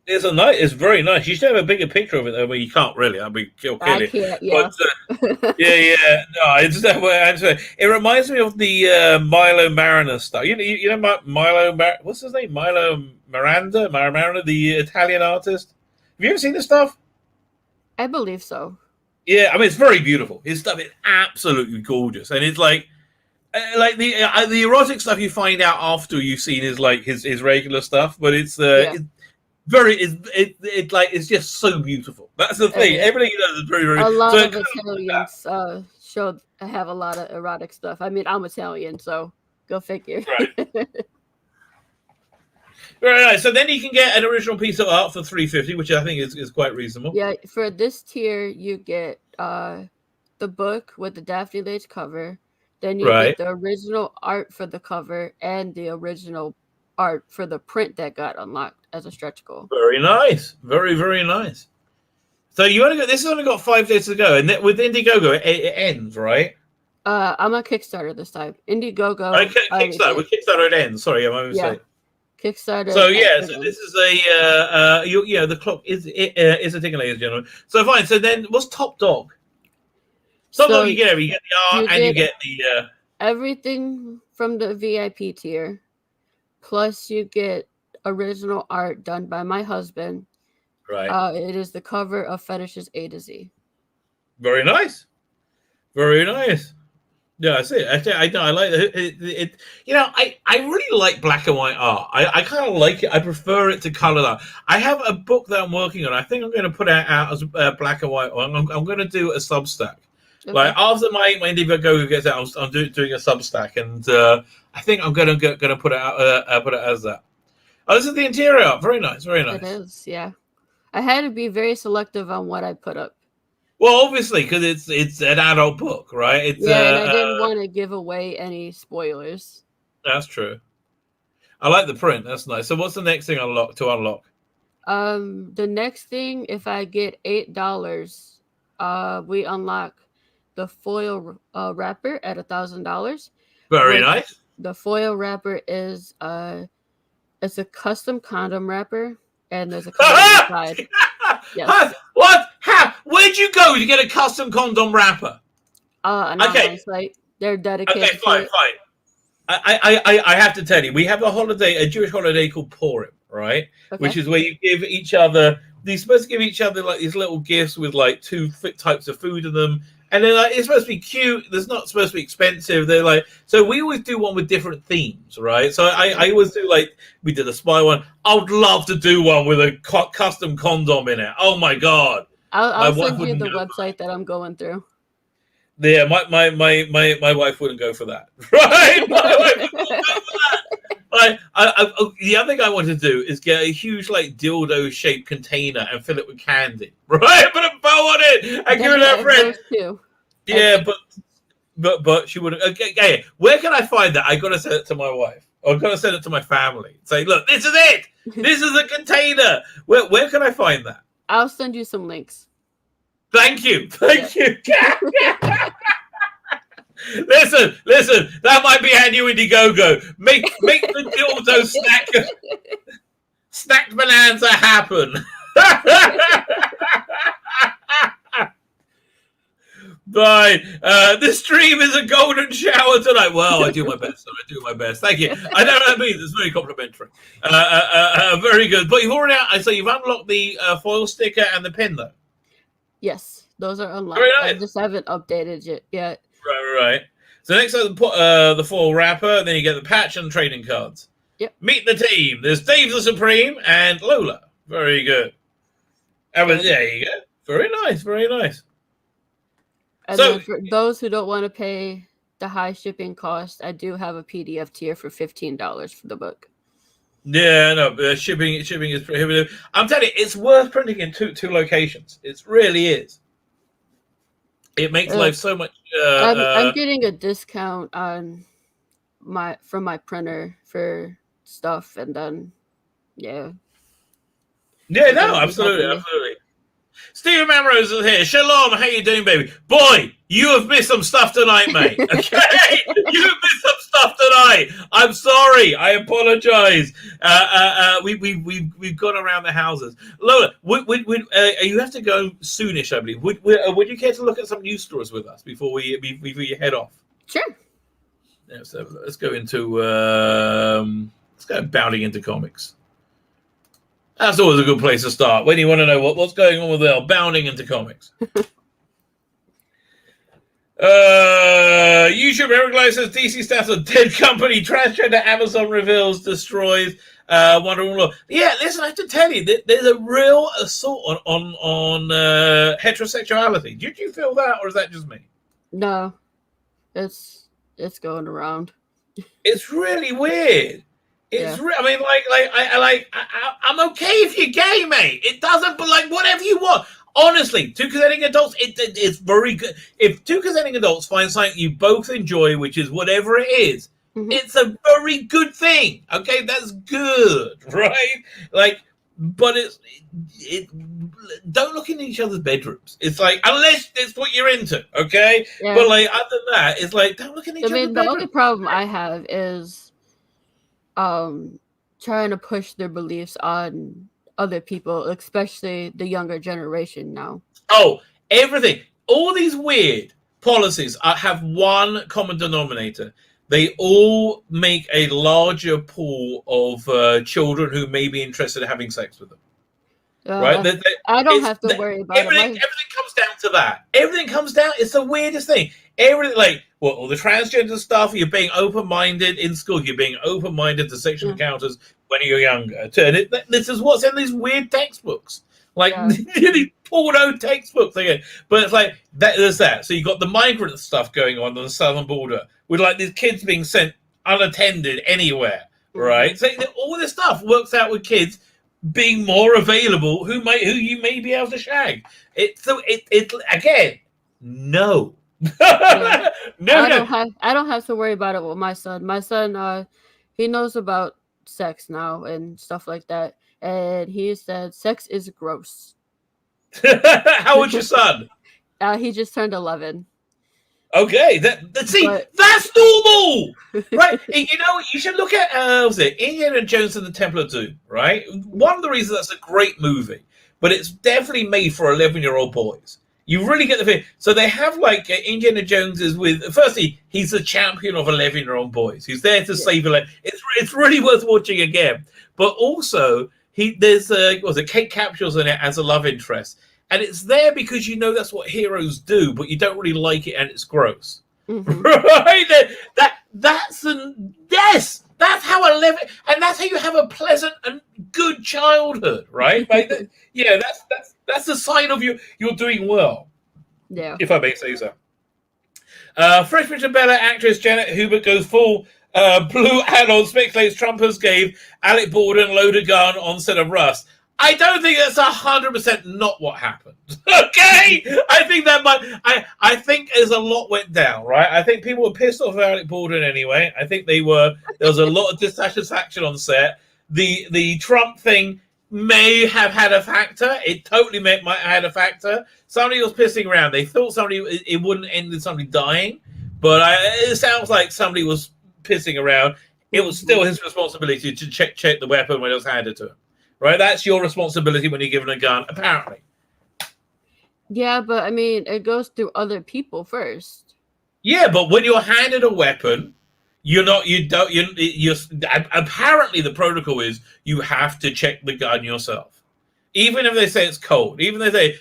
It's very nice. You should have a bigger picture of it, though, but you can't really. I mean, you'll kill it. I can't, yeah. But, yeah. No, it reminds me of the Milo Mariner stuff. You know Milo, what's his name? Milo Miranda, the Italian artist. Have you ever seen this stuff? I believe so. Yeah, I mean, it's very beautiful. His stuff is absolutely gorgeous. And it's like the erotic stuff you find out after you've seen his regular stuff, but it's it's just so beautiful. That's the thing. Everything he does is very, very. A lot of Italians have a lot of erotic stuff. I mean, I'm Italian, so go figure. Right. Very nice. So then you can get an original piece of art for $3.50, which I think is quite reasonable. Yeah, for this tier, you get the book with the Daphne Lace cover. Then you Right. get the original art for the cover and the original art for the print that got unlocked as a stretch goal. Very nice. Very, very nice. So this has only got 5 days to go, and with Indiegogo it ends, right? I'm on Kickstarter this time. Indiegogo. Kickstarter. With Kickstarter it ends. Sorry, I'm Yeah. Kickstarter. So so this is the clock is a ticking, ladies and gentlemen. So fine. So then, what's Top Dog? Top Dog, you get the art and you get the everything from the VIP tier, plus you get original art done by my husband. Right. It is the cover of Fetishes A to Z. Very nice. Very nice. Yeah, I see it. I like it. I really like black and white art. I kind of like it. I prefer it to colored art. I have a book that I'm working on. I think I'm going to put it out as black and white. I'm going to do a Substack. Okay. Like after my Indiegogo gets out, I'm doing a Substack, and I think I'm going to put it out put it as that. Oh, this is the interior art. Very nice. Very nice. It is. Yeah, I had to be very selective on what I put up. Well, obviously, because it's an adult book, right? And I didn't want to give away any spoilers. That's true. I like the print. That's nice. So, what's the next thing to unlock? The next thing, if I get $8, we unlock the foil wrapper at $1,000. Very nice. The foil wrapper is it's a custom condom wrapper, and there's a condom inside. Yes. What? How? Where'd you go to get a custom condom wrapper? An online site. They're dedicated. Okay, fine. I have to tell you, we have a Jewish holiday called Purim, right? Okay. Which is where you give each other. You're supposed to give each other like these little gifts with like 2 types of food in them, and they're like it's supposed to be cute. It's not supposed to be expensive. They're like so we always do one with different themes, right? So I always do like we did a spy one. I would love to do one with a custom condom in it. Oh my god! I'll send you the website that I'm going through. Yeah, my wife wouldn't go for that, right? My wife wouldn't go for that. Like, the other thing I want to do is get a huge like dildo shaped container and fill it with candy, right? Put a bow on it and give it to her friend. Yeah, but she wouldn't. Okay, where can I find that? I got to send it to my wife. I've got to send it to my family. Say, look, this is it. This is a container. Where can I find that? I'll send you some links. Thank you. Listen. That might be our new Indiegogo. Make the dildo snack bonanza happen. Right. This stream is a golden shower tonight. Well, I do my best. Thank you. I know what that means. It's very complimentary. Very good. But you've unlocked the foil sticker and the pin, though. Yes, those are unlocked. Nice. I just haven't updated it yet. Right. So next up, the foil wrapper, and then you get the patch and trading cards. Yep. Meet the team. There's Dave the Supreme and Lola. Very good. There you go. Very nice. And then for those who don't want to pay the high shipping cost, I do have a PDF tier for $15 for the book. Yeah, no, shipping is prohibitive. I'm telling you, it's worth printing in two locations. It really is. It makes life so much. I'm getting a discount on from my printer for stuff, and then Yeah, no, absolutely. Stephen Mamrose is here. Shalom, how you doing, baby? Boy, you have missed some stuff tonight, mate. Okay, you have missed some stuff tonight. I'm sorry. I apologize. We've gone around the houses. Lola, you have to go soonish, I believe. Would you care to look at some news stories with us before you head off? Sure. Yeah, so let's go into bounding into comics. That's always a good place to start when you want to know what's going on with them bounding into comics. YouTube Eric Live says DC stats a dead company. Trash gender Amazon reveals destroys Wonder Woman. Yeah, listen, I have to tell you that there's a real assault on heterosexuality. Did you feel that, or is that just me? No, it's going around. It's really weird. It's I mean, I'm okay if you're gay, mate. It doesn't, but like whatever you want. Honestly, two consenting adults, it's very good. If two consenting adults find something you both enjoy, which is whatever it is, it's a very good thing. Okay, that's good, right? Like, but it don't look in each other's bedrooms. It's like, unless it's what you're into, okay? Yeah. But like other than that, it's like, don't look in each other's bedrooms. The only problem I have is trying to push their beliefs on other people, especially the younger generation now. Oh, everything. All these weird policies have one common denominator. They all make a larger pool of children who may be interested in having sex with them. Right? I don't have to worry about everything comes down to that. Everything comes down. It's the weirdest thing. Everything, like, well, all the transgender stuff, you're being open-minded in school. You're being open-minded to sexual encounters when you're younger. And this is what's in these weird textbooks. Like, these porno textbooks. Again. But it's like, there's that. So you've got the migrant stuff going on the southern border with, like, these kids being sent unattended anywhere, right? So all this stuff works out with kids being more available who you may be able to shag. Again, no. I don't have to worry about it with my son. My son, he knows about sex now and stuff like that, and he said sex is gross. How old's your son? He just turned 11. Okay, that's normal, right? You know, you should look at was it Indiana Jones and the Temple of Doom, right? One of the reasons that's a great movie, but it's definitely made for 11-year-old boys. You really get the feeling. So they have like Indiana Jones is with. Firstly, he's the champion of 11-year-old boys. He's there to save 11. It's really worth watching again. But also, there's Kate Capshaw in it as a love interest, and it's there because you know that's what heroes do, but you don't really like it, and it's gross. Right? That's how 11, and that's how you have a pleasant and good childhood, right? Like, that's the sign of you're doing well. Yeah, if I may say so. Fresh Prince of Bel-Air actress Janet Hubert goes full blue add-on, speculates Trump has gave Alec Baldwin a loaded gun on set of Rust. I don't think that's 100% not what happened. Okay, I think I think as a lot went down, right? I think people were pissed off at Alec Baldwin anyway. I think there was a lot of dissatisfaction on set. The Trump thing may have had a factor. It totally might have had a factor. Somebody was pissing around. They thought it wouldn't end with somebody dying, but it sounds like somebody was pissing around. It was still his responsibility to check the weapon when it was handed to him. Right, that's your responsibility when you're given a gun, apparently. Yeah, but I mean, it goes through other people first. Yeah, but when you're handed a weapon, apparently the protocol is you have to check the gun yourself, even if they say it's cold. Even if they say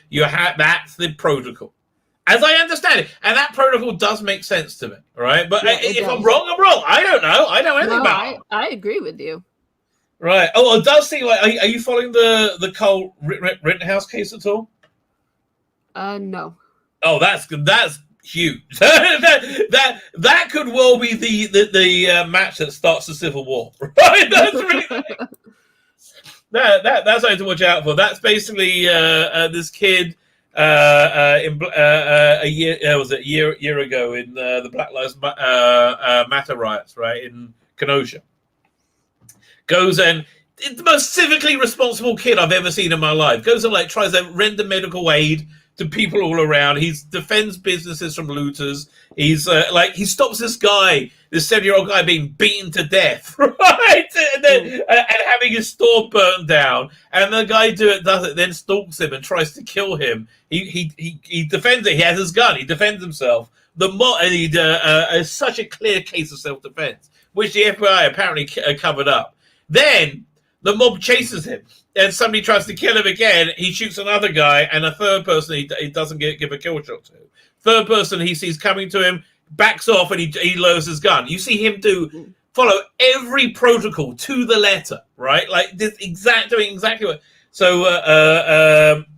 that's the protocol, as I understand it, and that protocol does make sense to me. Right, but if I'm wrong, I'm wrong. I don't know. I don't know anything about it. I agree with you. Right. Oh, it does seem like. Are you following the Cole Rittenhouse case at all? No. Oh, that's huge. that could well be the match that starts the Civil War. Right. That's really that's something to watch out for. That's basically this kid a year ago in the Black Lives Matter riots, right, in Kenosha. Goes and it's the most civically responsible kid I've ever seen in my life. Goes and like tries to render medical aid to people all around. He defends businesses from looters. He's he stops this 7-year-old guy being beaten to death, right? And having his store burned down. And the guy does it, then stalks him and tries to kill him. He defends it. He has his gun. He defends himself. It's such a clear case of self-defense, which the FBI apparently covered up. Then the mob chases him, and somebody tries to kill him again. He shoots another guy, and a third person he doesn't give a kill shot to. Third person he sees coming to him, backs off, and he lowers his gun. You see him follow every protocol to the letter, right? Like this doing exactly what. So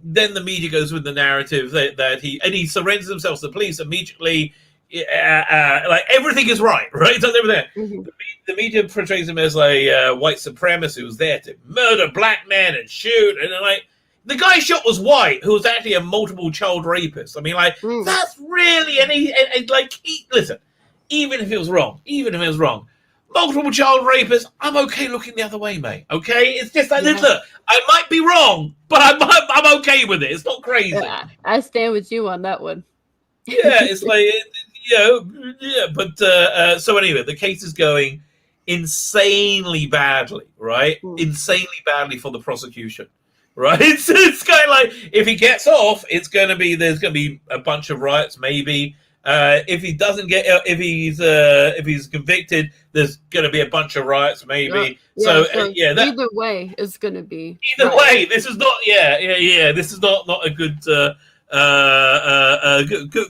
then the media goes with the narrative that he surrenders himself to the police immediately. like everything is right? It's over there. Mm-hmm. The media portrays him as a white supremacist who was there to murder black men and shoot, and like the guy shot was white, who was actually a multiple child rapist. I mean, like that's really listen, even if it was wrong, multiple child rapist, I'm okay looking the other way, mate. Okay, it's just like look, I might be wrong, but I'm okay with it. It's not crazy. Yeah, I stand with you on that one. Yeah, it's like but so anyway, the case is going insanely badly, right? Insanely badly for the prosecution, right? It's kind of like if he gets off, there's going to be a bunch of riots, maybe. If he doesn't get, if he's convicted, there's going to be a bunch of riots, maybe. Either way, it's going to be. Either way, this is not. This is not a good.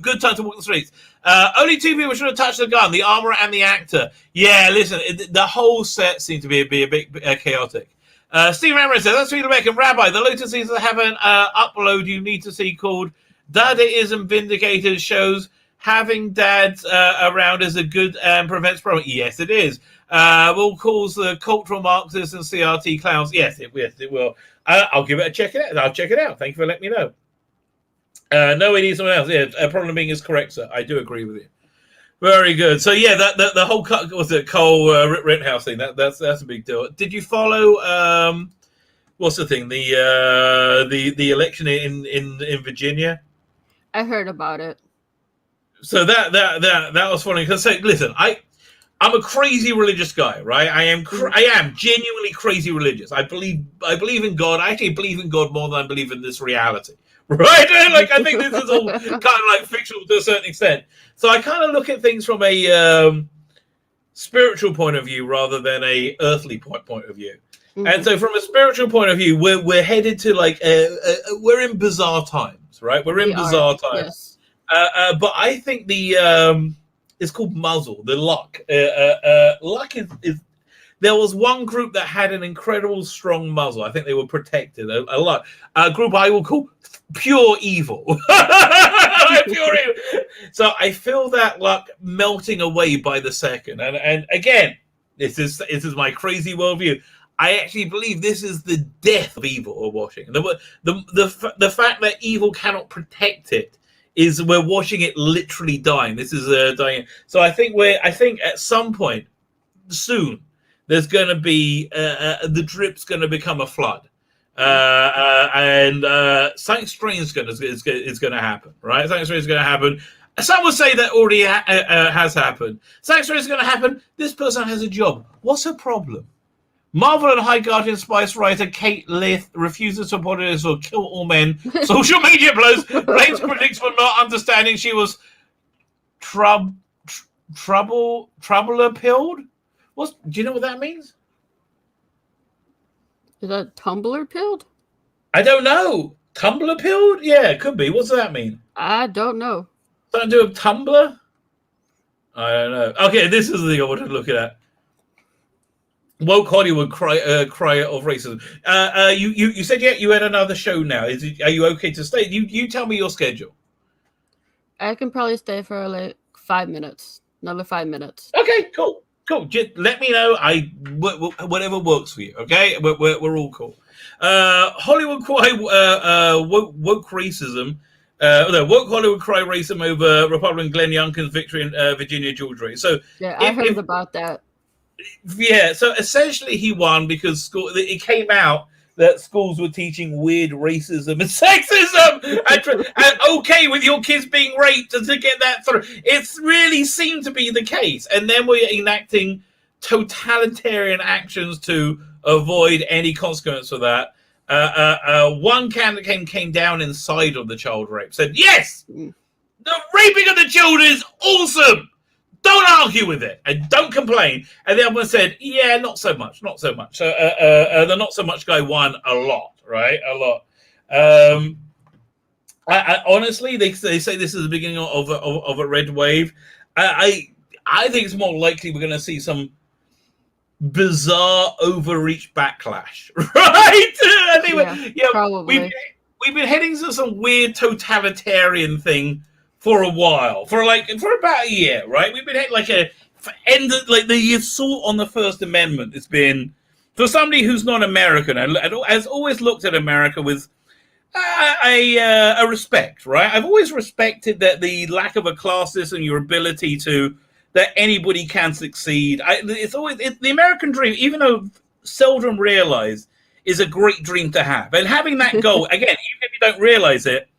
Good time to walk the streets. Only two people should have touched the gun: the armorer and the actor. Yeah, listen, the whole set seemed to be a bit chaotic. Steve Rammer says, "That's Tzvi Lebetkin, Rabbi. The Lotus seems to have an upload you need to see called Dadaism Vindicated shows having dads around is a good and prevents problem." Yes, it is. Will cause the cultural Marxists and CRT clowns. Yes, it will. I'll give it a check. I'll check it out. Thank you for letting me know. No, we need someone else. Yeah, problem being is correct, sir. I do agree with you. Very good. So yeah, the whole Cole Rittenhouse thing. That's a big deal. Did you follow? What's the thing? The election in Virginia. I heard about it. So that was funny because listen, I'm a crazy religious guy, right? I am genuinely crazy religious. I believe in God. I actually believe in God more than I believe in this reality. Right? Like I think this is all kind of like fictional to a certain extent. So I kind of look at things from a spiritual point of view rather than a earthly point of view. Mm-hmm. And so from a spiritual point of view, we're headed to like we're in bizarre times, right? We're in bizarre times. Yes. But I think it's called muzzle, the luck. Luck is there was one group that had an incredible strong muzzle. I think they were protected a lot. A group I will call pure evil. Pure evil. So I feel that luck melting away by the second. And again, this is my crazy worldview. I actually believe this is the death of evil or washing. The fact that evil cannot protect it is we're watching it literally dying. This is dying. So I think at some point soon there's going to be the drip's going to become a flood, and something strange is going to happen, right? Something strange is going to happen. Some would say that already has happened. Something strange is going to happen. This person has a job. What's her problem? Marvel and High Guardian Spice writer Kate Lith refuses to apologize or kill all men. Social media blows blames critics for not understanding she was troubler pilled. Do you know what that means? Is that Tumblr pilled? I don't know. Tumblr pilled? Yeah, it could be. What's that mean? I don't know. Something to do with Tumblr? I don't know. Okay, this is the thing I wanted to look at. Woke Hollywood cry of racism. You said you had another show now. Are you okay to stay? You tell me your schedule. I can probably stay for like 5 minutes. Another 5 minutes. Okay, cool. Just let me know. Whatever works for you. Okay, we're all cool. Hollywood cry woke racism. Woke Hollywood cry racism over Republican Glenn Youngkin's victory in Virginia Georgia. So yeah, I heard about that. Yeah, so essentially he won because it came out that schools were teaching weird racism and sexism and okay with your kids being raped and to get that through. It's really seemed to be the case. And then we're enacting totalitarian actions to avoid any consequence of that. One candidate came down inside of the child rape, said, yes, the raping of the children is awesome. Don't argue with it and don't complain. And the other one said, yeah, not so much. So the not so much guy won a lot, right? A lot. I honestly, they say this is the beginning of a red wave. I think it's more likely we're going to see some bizarre overreach backlash, right? I think probably. We've been heading to some weird totalitarian thing for a while, for about a year, right? We've been like the assault on the First Amendment has been, for somebody who's not American and has always looked at America with a respect, right? I've always respected that the lack of a class system, your ability to, that anybody can succeed. The American dream, even though seldom realized, is a great dream to have. And having that goal, again, even if you don't realize it,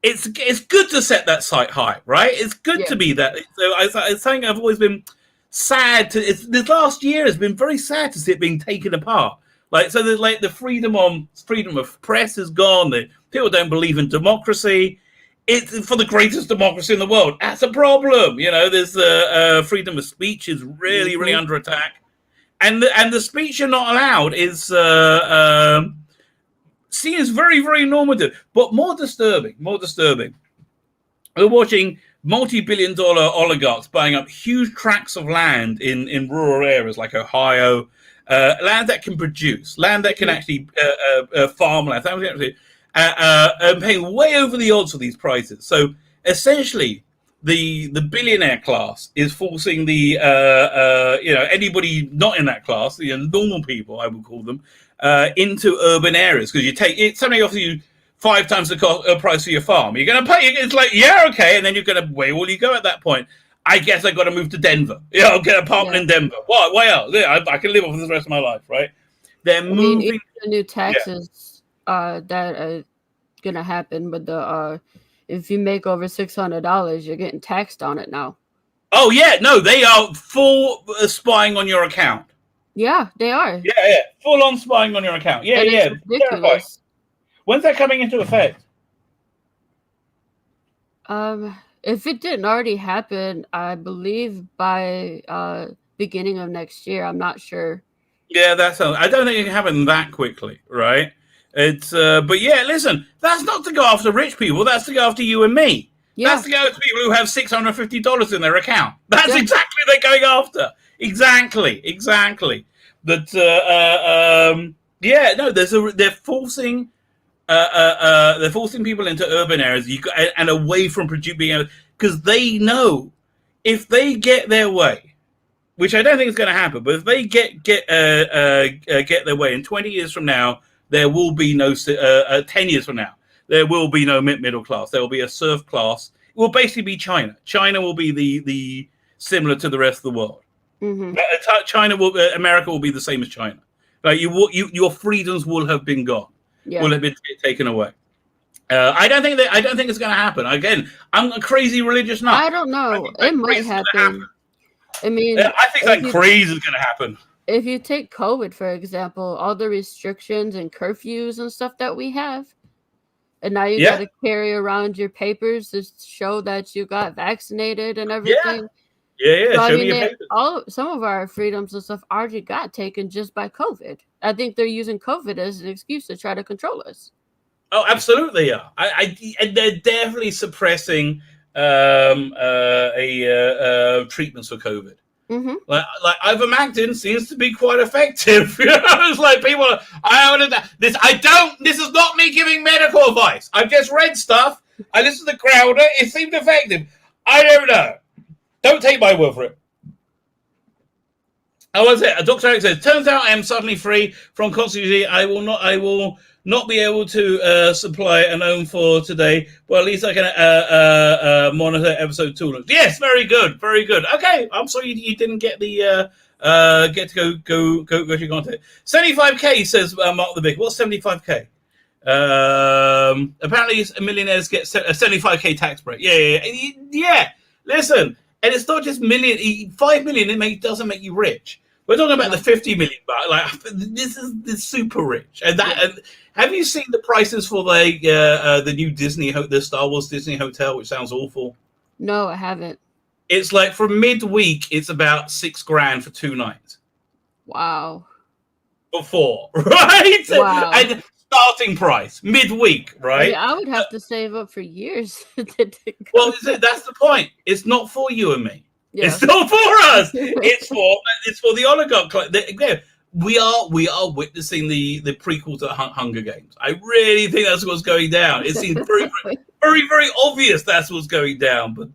it's good to set that sight high, right? It's good to be that. So it's something I've always been sad to. This last year has been very sad to see it being taken apart. Like, so there's like the freedom of press is gone. People don't believe in democracy. It's for the greatest democracy in the world. That's a problem. You know, there's freedom of speech is really, really under attack, and the speech you're not allowed is seen as very, very normative, but more disturbing. We're watching multi-billion-dollar oligarchs buying up huge tracts of land in rural areas like Ohio, land that can produce, land that can actually farm land, and paying way over the odds for these prices. So essentially, the billionaire class is forcing the anybody not in that class, the normal people, I would call them, into urban areas, because you take it, somebody offers you 5 times the price for your farm. You're going to pay. It's like, yeah, okay, and then you're going to, where will you go at that point? I guess I got to move to Denver. Yeah, I'll get an apartment in Denver. Why else? Yeah, I can live off this rest of my life, right? They're moving. The new taxes that are going to happen with the if you make over $600, you're getting taxed on it now. Oh yeah, no, they are full spying on your account. Yeah, they are. Yeah, full on spying on your account. Yeah, and it's ridiculous. When's that coming into effect? If it didn't already happen, I believe by beginning of next year. I'm not sure. Yeah, I don't think it can happen that quickly, right? It's but yeah, listen, that's not to go after rich people. That's to go after you and me. Yeah. That's to go after people who have $650 in their account. That's exactly what they're going after. Exactly. But they're forcing people into urban areas and away from being able, because they know if they get their way, which I don't think is going to happen, but if they get their way in 20 years from now, there will be no 10 years from now, there will be no middle class. There will be a serf class. It will basically be China. China will be the similar to the rest of the world. Mm-hmm. America will be the same as China. Like your freedoms will have been gone. Yeah. Will have been taken away. I don't think it's going to happen. Again, I'm a crazy religious nut. I don't know. It might happen. I mean, I think that crazy is going to happen. If you take COVID, for example, all the restrictions and curfews and stuff that we have, and now you got to carry around your papers to show that you got vaccinated and everything. Yeah. So, I mean, some of our freedoms and stuff already got taken just by COVID. I think they're using COVID as an excuse to try to control us. Oh, absolutely, yeah. And they're definitely suppressing treatments for COVID. Mm-hmm. Like ivermectin seems to be quite effective. It's like people. This is not me giving medical advice. I've just read stuff. I listened to Crowder. It seemed effective. I don't know. Don't take my word for it. I was it. Dr. Eric says, turns out I am suddenly free from constantly. I will not be able to supply an own for today, but at least I can monitor episode 2. Yes, very good. Okay, I'm sorry you didn't get the get to go to your content. 75k says Mark the Big. What's 75k? Apparently millionaires get a 75k tax break. Yeah. Listen, and it's not just 5 million. Doesn't make you rich. We're talking about the 50 million. Like this is super rich. And have you seen the prices for the new the Star Wars Disney hotel, which sounds awful? No, I haven't. It's like for midweek, it's about $6,000 for 2 nights. Wow. Before, right? Wow. And starting price midweek, right? I would have to save up for years. Well, that's the point. It's not for you and me. Yeah. It's not for us. It's for the oligarch. we are witnessing the prequel to Hunger Games. I really think that's what's going down. It seems very, very, very, very obvious that's what's going down. But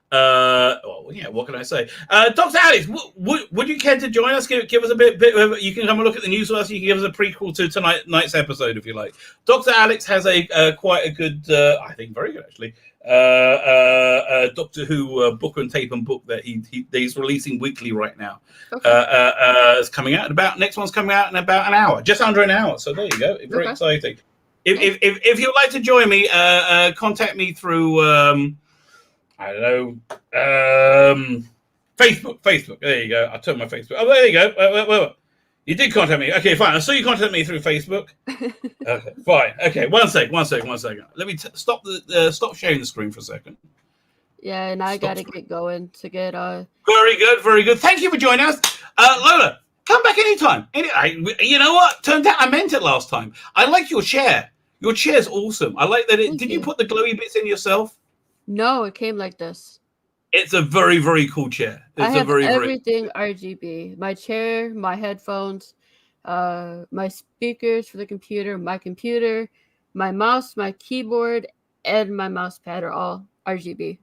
well, yeah, what can I say? Dr. Alex, would you care to join us? Give us a bit of, you can come and look at the news with us. You can give us a prequel to tonight's episode if you like. Dr. Alex has a quite a good, I think very good actually, Doctor Who book and tape and book that he's releasing weekly right now. Okay. It's coming out next one's coming out in about an hour, just under an hour. So there you go. Very exciting. If you'd like to join me, contact me through I don't know, Facebook. There you go. I'll turn my Facebook. Oh, there you go. Well, you did contact me. Okay, fine. I saw you contact me through Facebook. Okay, fine. Okay, one second. Let me stop sharing the screen for a second. Yeah, and I gotta get going to get Very good. Thank you for joining us, Lola. Come back anytime. You know what? Turned out I meant it last time. I like your chair. Your chair's awesome. I like that. Did you put the glowy bits in yourself? No, it came like this. It's a very, very cool chair. I have everything RGB. My chair, my headphones, my speakers for the computer, my mouse, my keyboard, and my mouse pad are all RGB.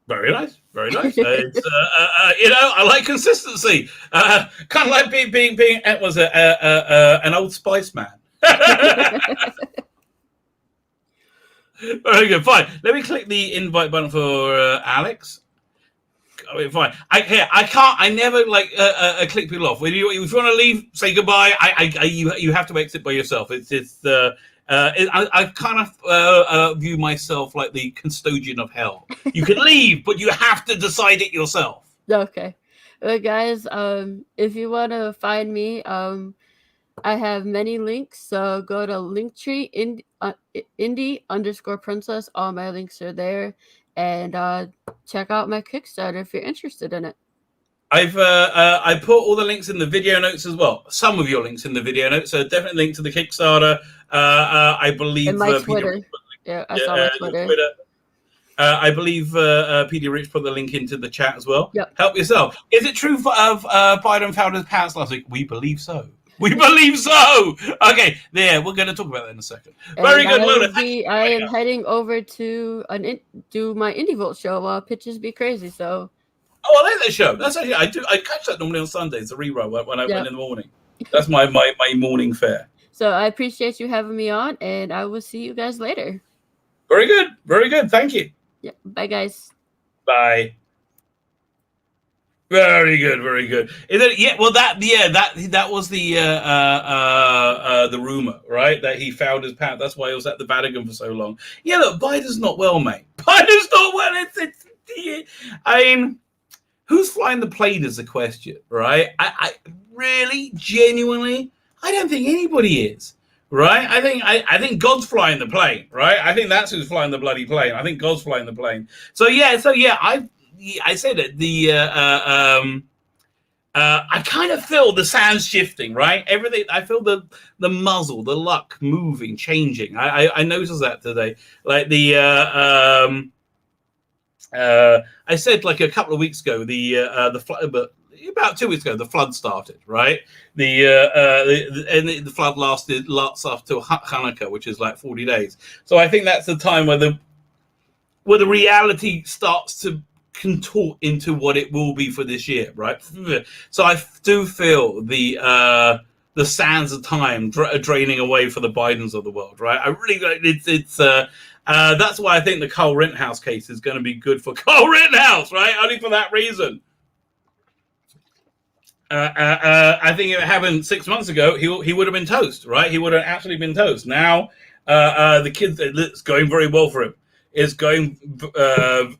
Very nice. It's, I like consistency. Kind of like being an Old Spice man. Very good. Fine. Let me click the invite button for Alex. Fine. I never click people off. If you want to leave, say goodbye. You have to exit by yourself. I kind of view myself like the custodian of hell. You can leave, but you have to decide it yourself. Okay. Well, guys, if you want to find me, I have many links, so go to Linktree indie_princess. All my links are there, and check out my Kickstarter if you're interested in it. I put all the links in the video notes as well. Some of your links in the video notes, so definitely link to the Kickstarter. I believe and my Twitter. I saw my Twitter. I believe PD Rich put the link into the chat as well. Yep. Help yourself. Is it true of Biden found his pants last week? We believe so. Okay, there. We're going to talk about that in a second. Very good, Lola. I am heading over to do my Indie Vault show. Pitches Be Crazy. So. Oh, I like that show. That's actually I catch that normally on Sundays. The rerun when I went in the morning. That's my morning fare. So I appreciate you having me on, and I will see you guys later. Very good. Thank you. Yeah. Bye, guys. Bye. Very good. Is it, yeah, well, that was the rumor, right? That he found his pants. That's why he was at the Vatican for so long. Yeah, look, Biden's not well, mate. Biden's not well. I mean, who's flying the plane is the question, right? I really, genuinely, I don't think anybody is, right? I think God's flying the plane, right? I think that's who's flying the bloody plane. I think God's flying the plane. So yeah, I said it. I kind of feel the sands shifting, right? Everything. I feel the muzzle, the luck moving, changing. I noticed that today. Like I said like a couple of weeks ago, the flood, but about 2 weeks ago, the flood started, right? The flood lasts up to Hanukkah, which is like 40 days. So I think that's the time where the reality starts to contort into what it will be for this year, right? So I do feel the sands of time draining away for the Bidens of the world, right? I really that's why I think the Kyle Rittenhouse case is going to be good for Kyle Rittenhouse, right? Only for that reason. I think if it happened 6 months ago, he would have been toast, right? He would have actually been toast. Now the kids, it's going very well for him. It's going very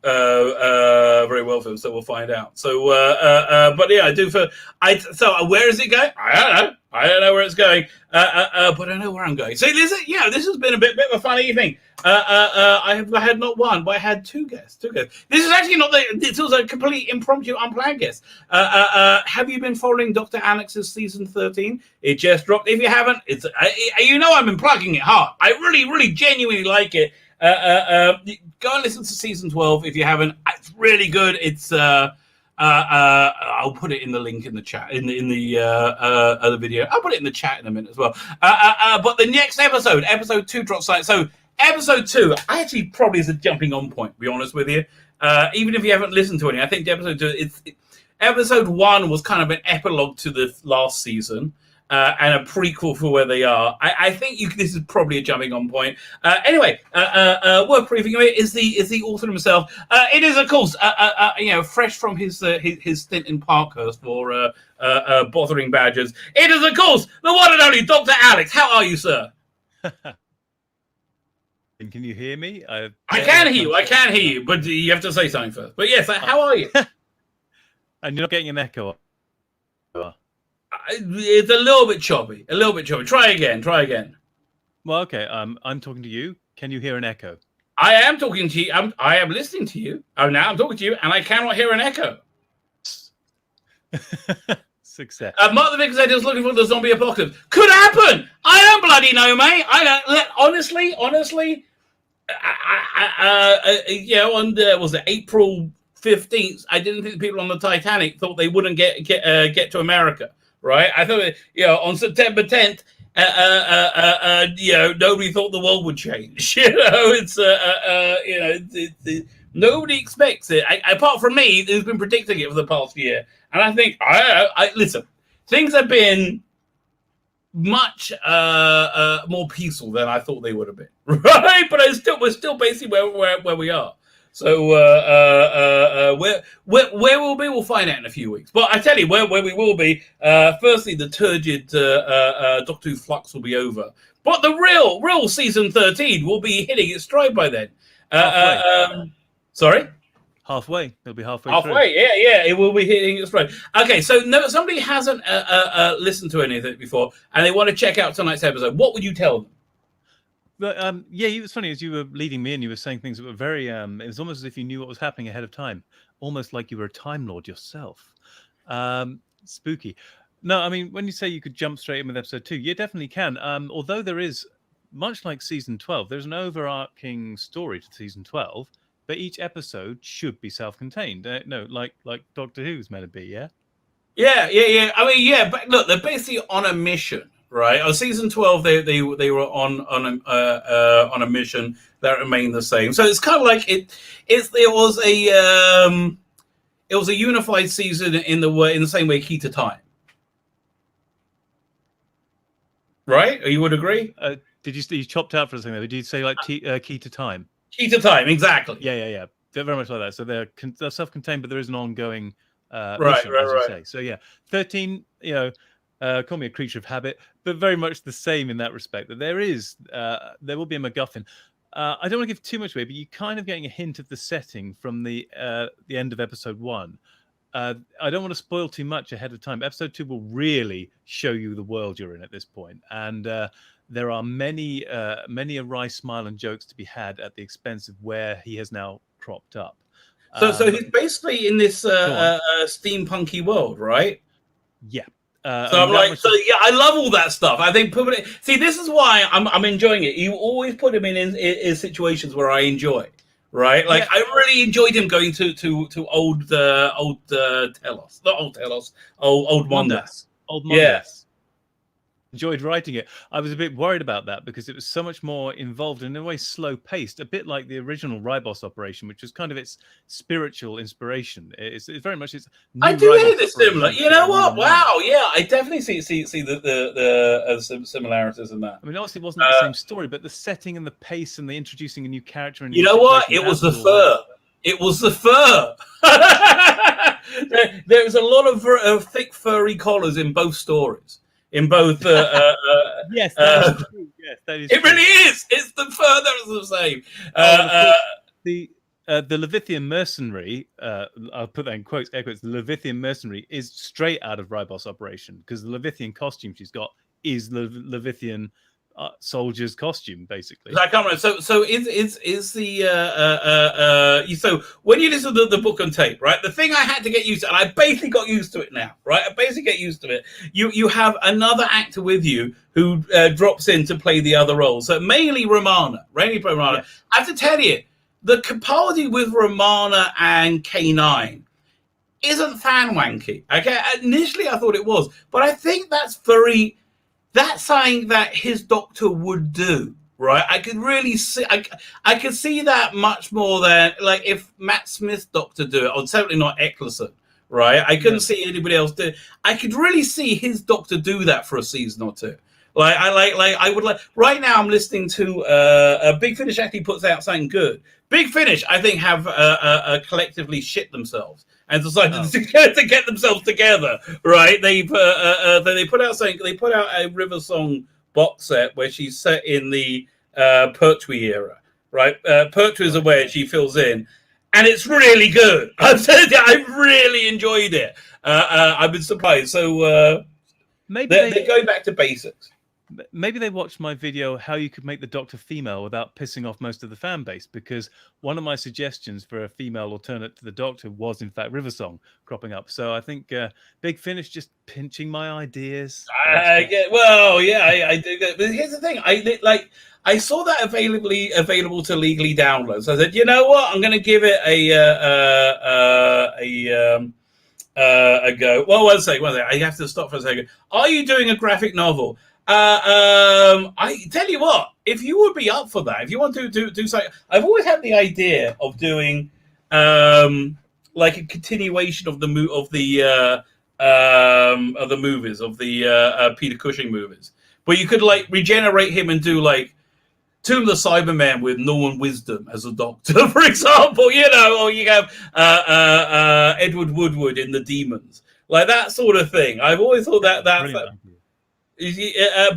well for him, so we'll find out. So, but yeah, So, where is it going? I don't know where it's going, but I know where I'm going. So, this has been a bit of a fun evening. I had not one, but I had two guests. This is actually not this was a complete impromptu, unplanned guest. Have you been following Dr. Alex's season 13? It just dropped. If you haven't, I've been plugging it hard. I really, genuinely like it. Go and listen to season 12 if you haven't. It's really good. It's I'll put it in the link in the chat, in the other video. I'll put it in the chat in a minute as well. But the next episode 2 drops tonight. So episode 2, I actually probably is a jumping on point, to be honest with you. Even if you haven't listened to any, I think episode 2, episode 1 was kind of an epilogue to the last season. And a prequel for where they are. I think this is probably a jumping on point. Anyway, worth briefing it is the author himself. It is, of course, fresh from his stint in Parkhurst for bothering badgers. It is, of course, the one and only Dr. Alex. How are you, sir? And can you hear me? I can hear you, but you have to say something first. But yes, how are you? And you're not getting an echo. It's a little bit choppy. Try again. Well, okay. I'm talking to you. Can you hear an echo? I am talking to you. I am listening to you. Oh, now I'm talking to you, and I cannot hear an echo. Success. Mark the Vicar said he was looking for the zombie apocalypse. Could happen. I don't bloody know, mate. I don't. Honestly. On was it April 15th? I didn't think the people on the Titanic thought they wouldn't get to America. Right, I thought on September 10th, nobody thought the world would change. Nobody expects it. Apart from me, who's been predicting it for the past year, and I think I listen. Things have been much more peaceful than I thought they would have been. Right, but we're still basically where we are. So where we'll be, we'll find out in a few weeks. But I tell you where we will be. Firstly, the turgid Doctor Who flux will be over, but the real season 13 will be hitting its stride by then. Sorry. Halfway. It'll be halfway. Halfway. Through. Yeah. It will be hitting its stride. Okay. So somebody hasn't listened to anything before, and they want to check out tonight's episode. What would you tell them? But it was funny as you were leading me and you were saying things that were very. It was almost as if you knew what was happening ahead of time, almost like you were a Time Lord yourself. Spooky. No, I mean when you say you could jump straight in with episode 2, you definitely can. Although there is, much like season 12, there's an overarching story to season 12, but each episode should be self-contained. Like Doctor Who's meant to be. Yeah. Yeah. I mean, yeah, but look, they're basically on a mission. Right, on season 12, they were on a mission that remained the same. So it's kind of like it was a unified season in the same way Key to Time. Right, you would agree? Did you chopped out for a second there? Did you say like Key to Time? Key to Time, exactly. Yeah. They're very much like that. So they're self-contained, but there is an ongoing mission, right. as you say. So yeah, 13. Call me a creature of habit, but very much the same in that respect. That there will be a MacGuffin. I don't want to give too much away, but you're kind of getting a hint of the setting from the end of episode 1. I don't want to spoil too much ahead of time. Episode 2 will really show you the world you're in at this point, and there are many a wry smile and jokes to be had at the expense of where he has now cropped up. So he's basically in this steampunky world, right? Yeah. So I'm like, I love all that stuff. I think this is why I'm enjoying it. You always put him in situations where I enjoy, right? Like I really enjoyed him going to old Telos, not old Telos, old Mondas. Old Mondas. Yeah. Enjoyed writing it. I was a bit worried about that because it was so much more involved and in a way slow paced, a bit like the original Ribos operation, which was kind of its spiritual inspiration. It's very much its. I do hear this similar. You know what? Wow, yeah, I definitely see the similarities in that. I mean, obviously, it wasn't the same story, but the setting and the pace and the introducing a new character. And you know what? It was the fur. It was the fur. There was a lot of thick furry collars in both stories. In both, yes, that is true. Yes, that is. It really is. It's the fur that is the same. The Levithian mercenary. I'll put that in quotes. Air quotes. The Levithian mercenary is straight out of Ribos operation because the Levithian costume she's got is the Levithian soldier's costume, basically. I can't remember. So is the so when you listen to the book on tape, right? The thing I had to get used to, and I basically got used to it now, right? I basically get used to it. You have another actor with you who drops in to play the other roles. So mainly Romana. Yes. I have to tell you, the capaldi with Romana and K9 isn't fan wanky. Okay, initially I thought it was, but I think that's something that his Doctor would do. Right, I could really see. I could see that much more than like if Matt Smith's Doctor do it, or certainly not Eccleston. Right, I couldn't see anybody else do it. I could really see his Doctor do that for a season or two. I would like. Right now, I'm listening to Big Finish actually puts out something good. Big Finish, I think, have collectively shit themselves and decided to get themselves together. Right, they put out something. They put out a River Song box set where she's set in the Pertwee era. Right, Pertwee is aware she fills in, and it's really good. I really enjoyed it. I've been surprised. So maybe they're going back to basics. Maybe they watched my video how you could make the Doctor female without pissing off most of the fan base, because one of my suggestions for a female alternate to the Doctor was in fact River Song cropping up. So I think Big Finish just pinching my ideas. I do that. But here's the thing: I saw that available to legally download. So I said, you know what? I'm going to give it a go. Well, one second. I have to stop for a second. Are you doing a graphic novel? I tell you what, if you would be up for that, if you want to do something, I've always had the idea of doing like a continuation of the movies of the Peter Cushing movies, where you could like regenerate him and do like Tomb of the Cyberman with Norman Wisdom as a Doctor, for example, or you have Edward Woodward in The Demons, like that sort of thing. I've always thought that.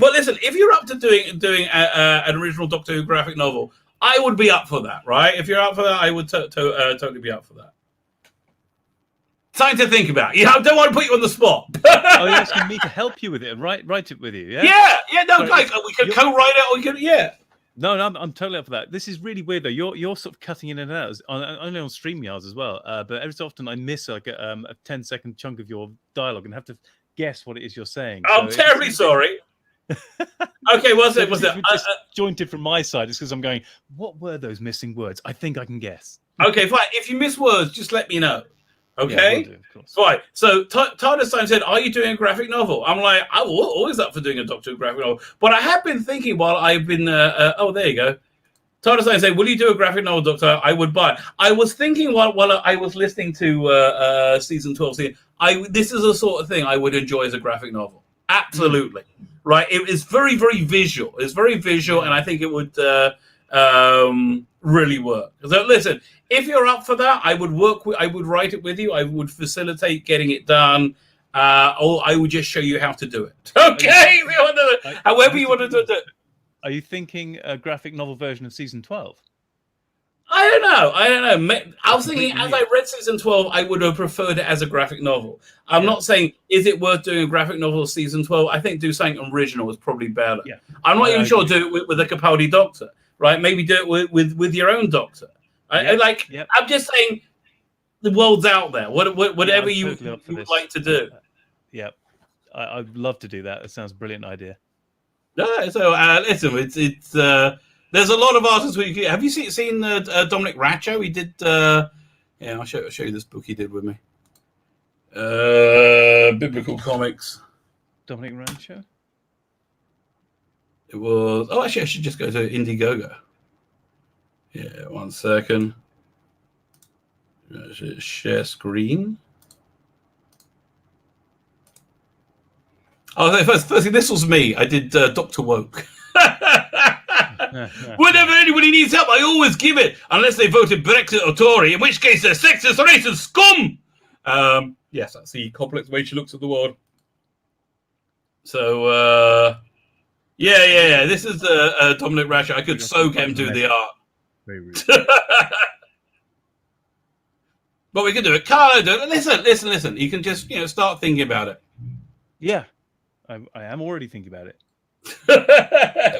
But listen, if you're up to doing an original Doctor Who graphic novel, I would be up for that, right? If you're up for that, I would totally be up for that. Something to think about. I don't want to put you on the spot. Oh, you're asking me to help you with it and write it with you, yeah? Yeah. No, like we could co-write it, or we could, yeah. No, I'm totally up for that. This is really weird though. You're sort of cutting in and out, only on StreamYards as well. But every so often I miss like a 10-second chunk of your dialogue and have to guess what it is you're saying. I'm terribly sorry. Okay, what's it? Jointed from my side. It's because I'm going, what were those missing words? I think I can guess. Okay, fine. If you miss words, just let me know. Okay? Yeah, will do, of course. Fine. So TARDIS Time said, are you doing a graphic novel? I'm like, I'm always up for doing a Doctor Who graphic novel. But I have been thinking while I've been... oh, there you go. TARDIS Time said, will you do a graphic novel, Doctor? I would buy it. I was thinking while I was listening to season 12, this is the sort of thing I would enjoy as a graphic novel. Absolutely. Right? It is very, very visual. It's very visual, and I think it would really work. So listen, if you're up for that, I would write it with you. I would facilitate getting it done. Or I would just show you how to do it. Okay? However you want to do it. Are you thinking a graphic novel version of season 12? I don't know. I was thinking, as I read season 12, I would have preferred it as a graphic novel. I'm not saying, is it worth doing a graphic novel of season 12? I think do something original is probably better. Yeah. I'm not even sure do it with a Capaldi Doctor, right? Maybe do it with your own Doctor. I'm just saying the world's out there. Whatever you would like to do. I'd love to do that. It sounds a brilliant idea. No, so listen, it's there's a lot of artists. Have you seen Dominic Racho? He did. I'll show you this book he did with me. Biblical Comics. Dominic Racho. It was. Oh, actually, I should just go to Indiegogo. Yeah, 1 second. Share screen. Oh, firstly, this was me. I did Dr. Woke. Whenever anybody needs help, I always give it, unless they voted Brexit or Tory, in which case they're sexist, racist scum. Yes, that's the complex way she looks at the world. So, yeah. This is Dominic Racho. I could so get him to the art. Very rude. But we can do it. Carlo, listen. You can just start thinking about it. Yeah, I am already thinking about it.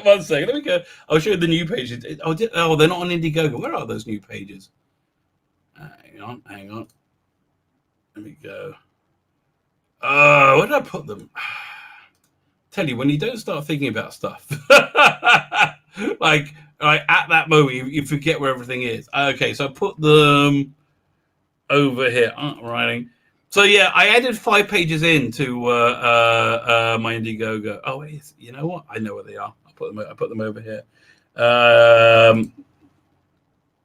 1 second, let me go. I'll show you the new pages. Oh, they're not on Indiegogo. Where are those new pages? Hang on. Let me go. Where did I put them? Tell you, when you don't start thinking about stuff, like at that moment, you forget where everything is. Okay, so I put them over here. Writing. So yeah, I added 5 pages into my Indiegogo. Oh, wait, you know what? I know where they are. I put them over here.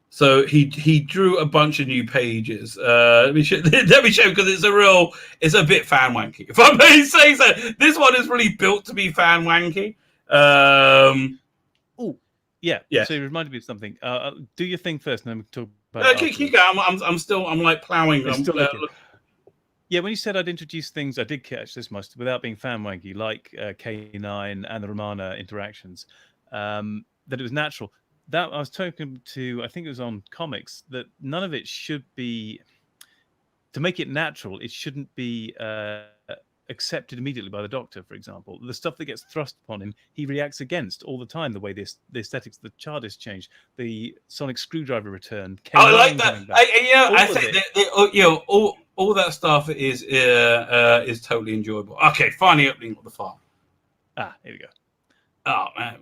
So he drew a bunch of new pages. Let me show because it's a bit fan wanky, if I may say so. This one is really built to be fan wanky. Yeah. Yeah. So it reminded me of something. Do your thing first, and then we can talk about it. Keep going. I'm like plowing. Yeah, when you said I'd introduce things, I did catch this much without being fan wanky, like K9 and the Romana interactions, that it was natural. That I was talking to, I think it was on comics, that none of it should be, to make it natural, it shouldn't be accepted immediately by the Doctor, for example. The stuff that gets thrust upon him, he reacts against all the time, the way the aesthetics, the TARDIS changed, the sonic screwdriver return. I like that. I think all that stuff is totally enjoyable. Okay, finally opening up the file. Here we go. Oh man.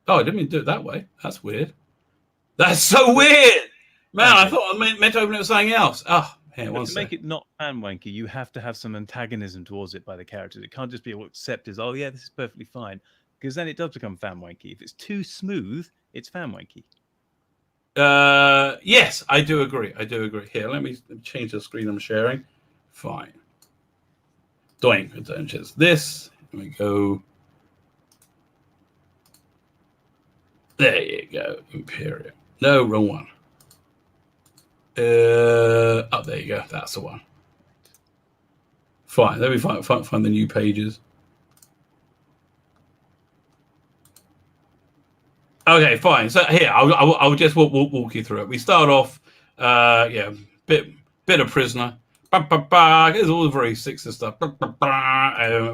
Oh, I didn't mean to do it that way. That's weird. That's so weird, man. I thought I meant to open it with something else. Oh, here, to make it not fan wanky, you have to have some antagonism towards it by the characters. It can't just be all accept as, oh yeah, this is perfectly fine, because then it does become fan wanky. If it's too smooth, it's fan wanky. Yes, I do agree. Here, let me change the screen I'm sharing. Fine. Doing this. Let me go. There you go, Imperium. No, wrong one. There you go. That's the one. Fine. Let me find the new pages. Okay, fine. So here, I'll just walk you through it. We start off, bit of prisoner. It's all very sexist stuff.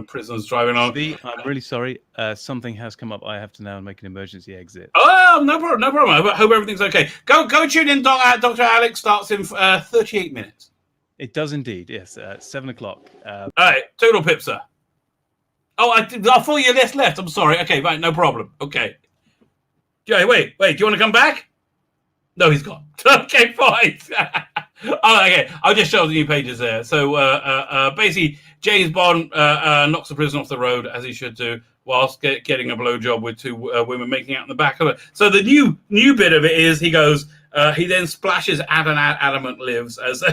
Prisoners driving on. I'm really sorry. Something has come up. I have to now make an emergency exit. Oh, no problem. I hope everything's okay. Go tune in. Dr. Alex starts in 38 minutes. It does indeed. Yes, 7 o'clock. All right, toodle pip, sir. Oh, I thought you left. I'm sorry. Okay, right, no problem. Okay. Jay, wait. Do you want to come back? No, he's gone. Okay, fine. Oh, okay. I'll just show the new pages there. So basically, James Bond knocks the prison off the road, as he should do, whilst getting a blowjob with 2 women making out in the back of it. So the new bit of it is he goes. He then splashes Adamant Lives as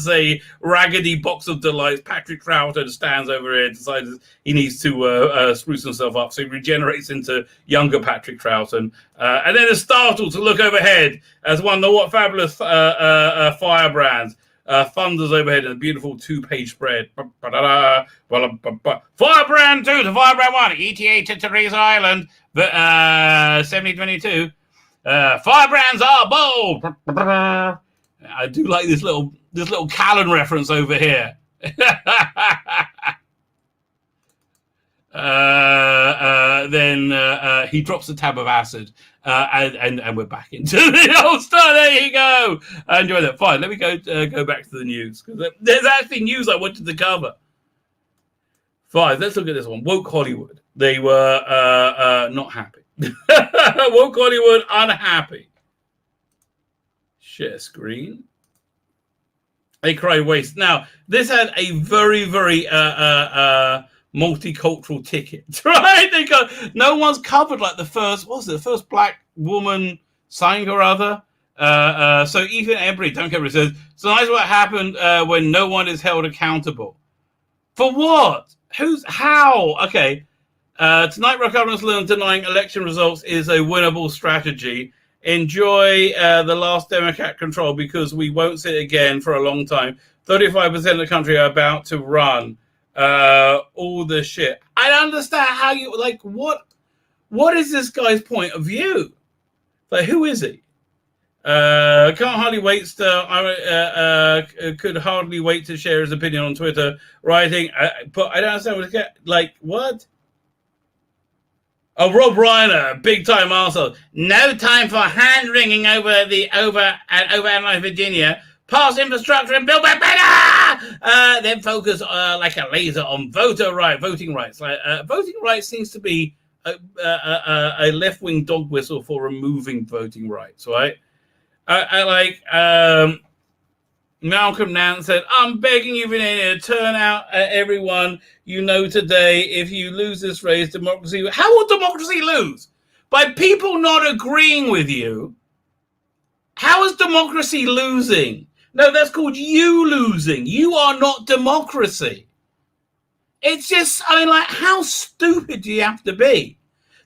a raggedy box of delights. Patrick Troughton stands over here, decides he needs to spruce himself up, so he regenerates into younger Patrick Troughton, and then is startled to look overhead as one of the fabulous firebrands thunders overhead in a beautiful 2-page spread. Firebrand 2 to Firebrand 1, ETA to Teresa Island, 7022. Firebrands are bold. I do like this little Callan reference over here. Then he drops a tab of acid, and we're back into the old star. There you go. Enjoy that. Fine. Let me go back to the news, because there's actually news I wanted to cover. Fine. Let's look at this one. Woke Hollywood. They were not happy. Woke Hollywood unhappy. Share screen. They cry waste. Now, this had a very, very multicultural ticket, right? They go, no one's covered like the first black woman signing or other. So Ethan Embry, don't get it, says, so nice what happened when no one is held accountable. For what? How? Okay. Tonight, Republicans learn denying election results is a winnable strategy. Enjoy the last Democrat control, because we won't sit again for a long time. 35% of the country are about to run. All the shit. I don't understand how you, like, what is this guy's point of view? Like, who is he? Can't hardly wait could hardly wait to share his opinion on Twitter, writing, but I don't understand what to get, like, what? Oh, Rob Reiner, big time arsehole. No time for hand-wringing over Analyze Virginia. Pass infrastructure and build back better! Then focus like a laser on voting rights. Voting rights seems to be a left-wing dog whistle for removing voting rights, right? Malcolm Nance said, I'm begging you, Vanessa, to turn out everyone you know today. If you lose this race, democracy... How will democracy lose? By people not agreeing with you? How is democracy losing? No, that's called you losing. You are not democracy. It's just, I mean, like, how stupid do you have to be?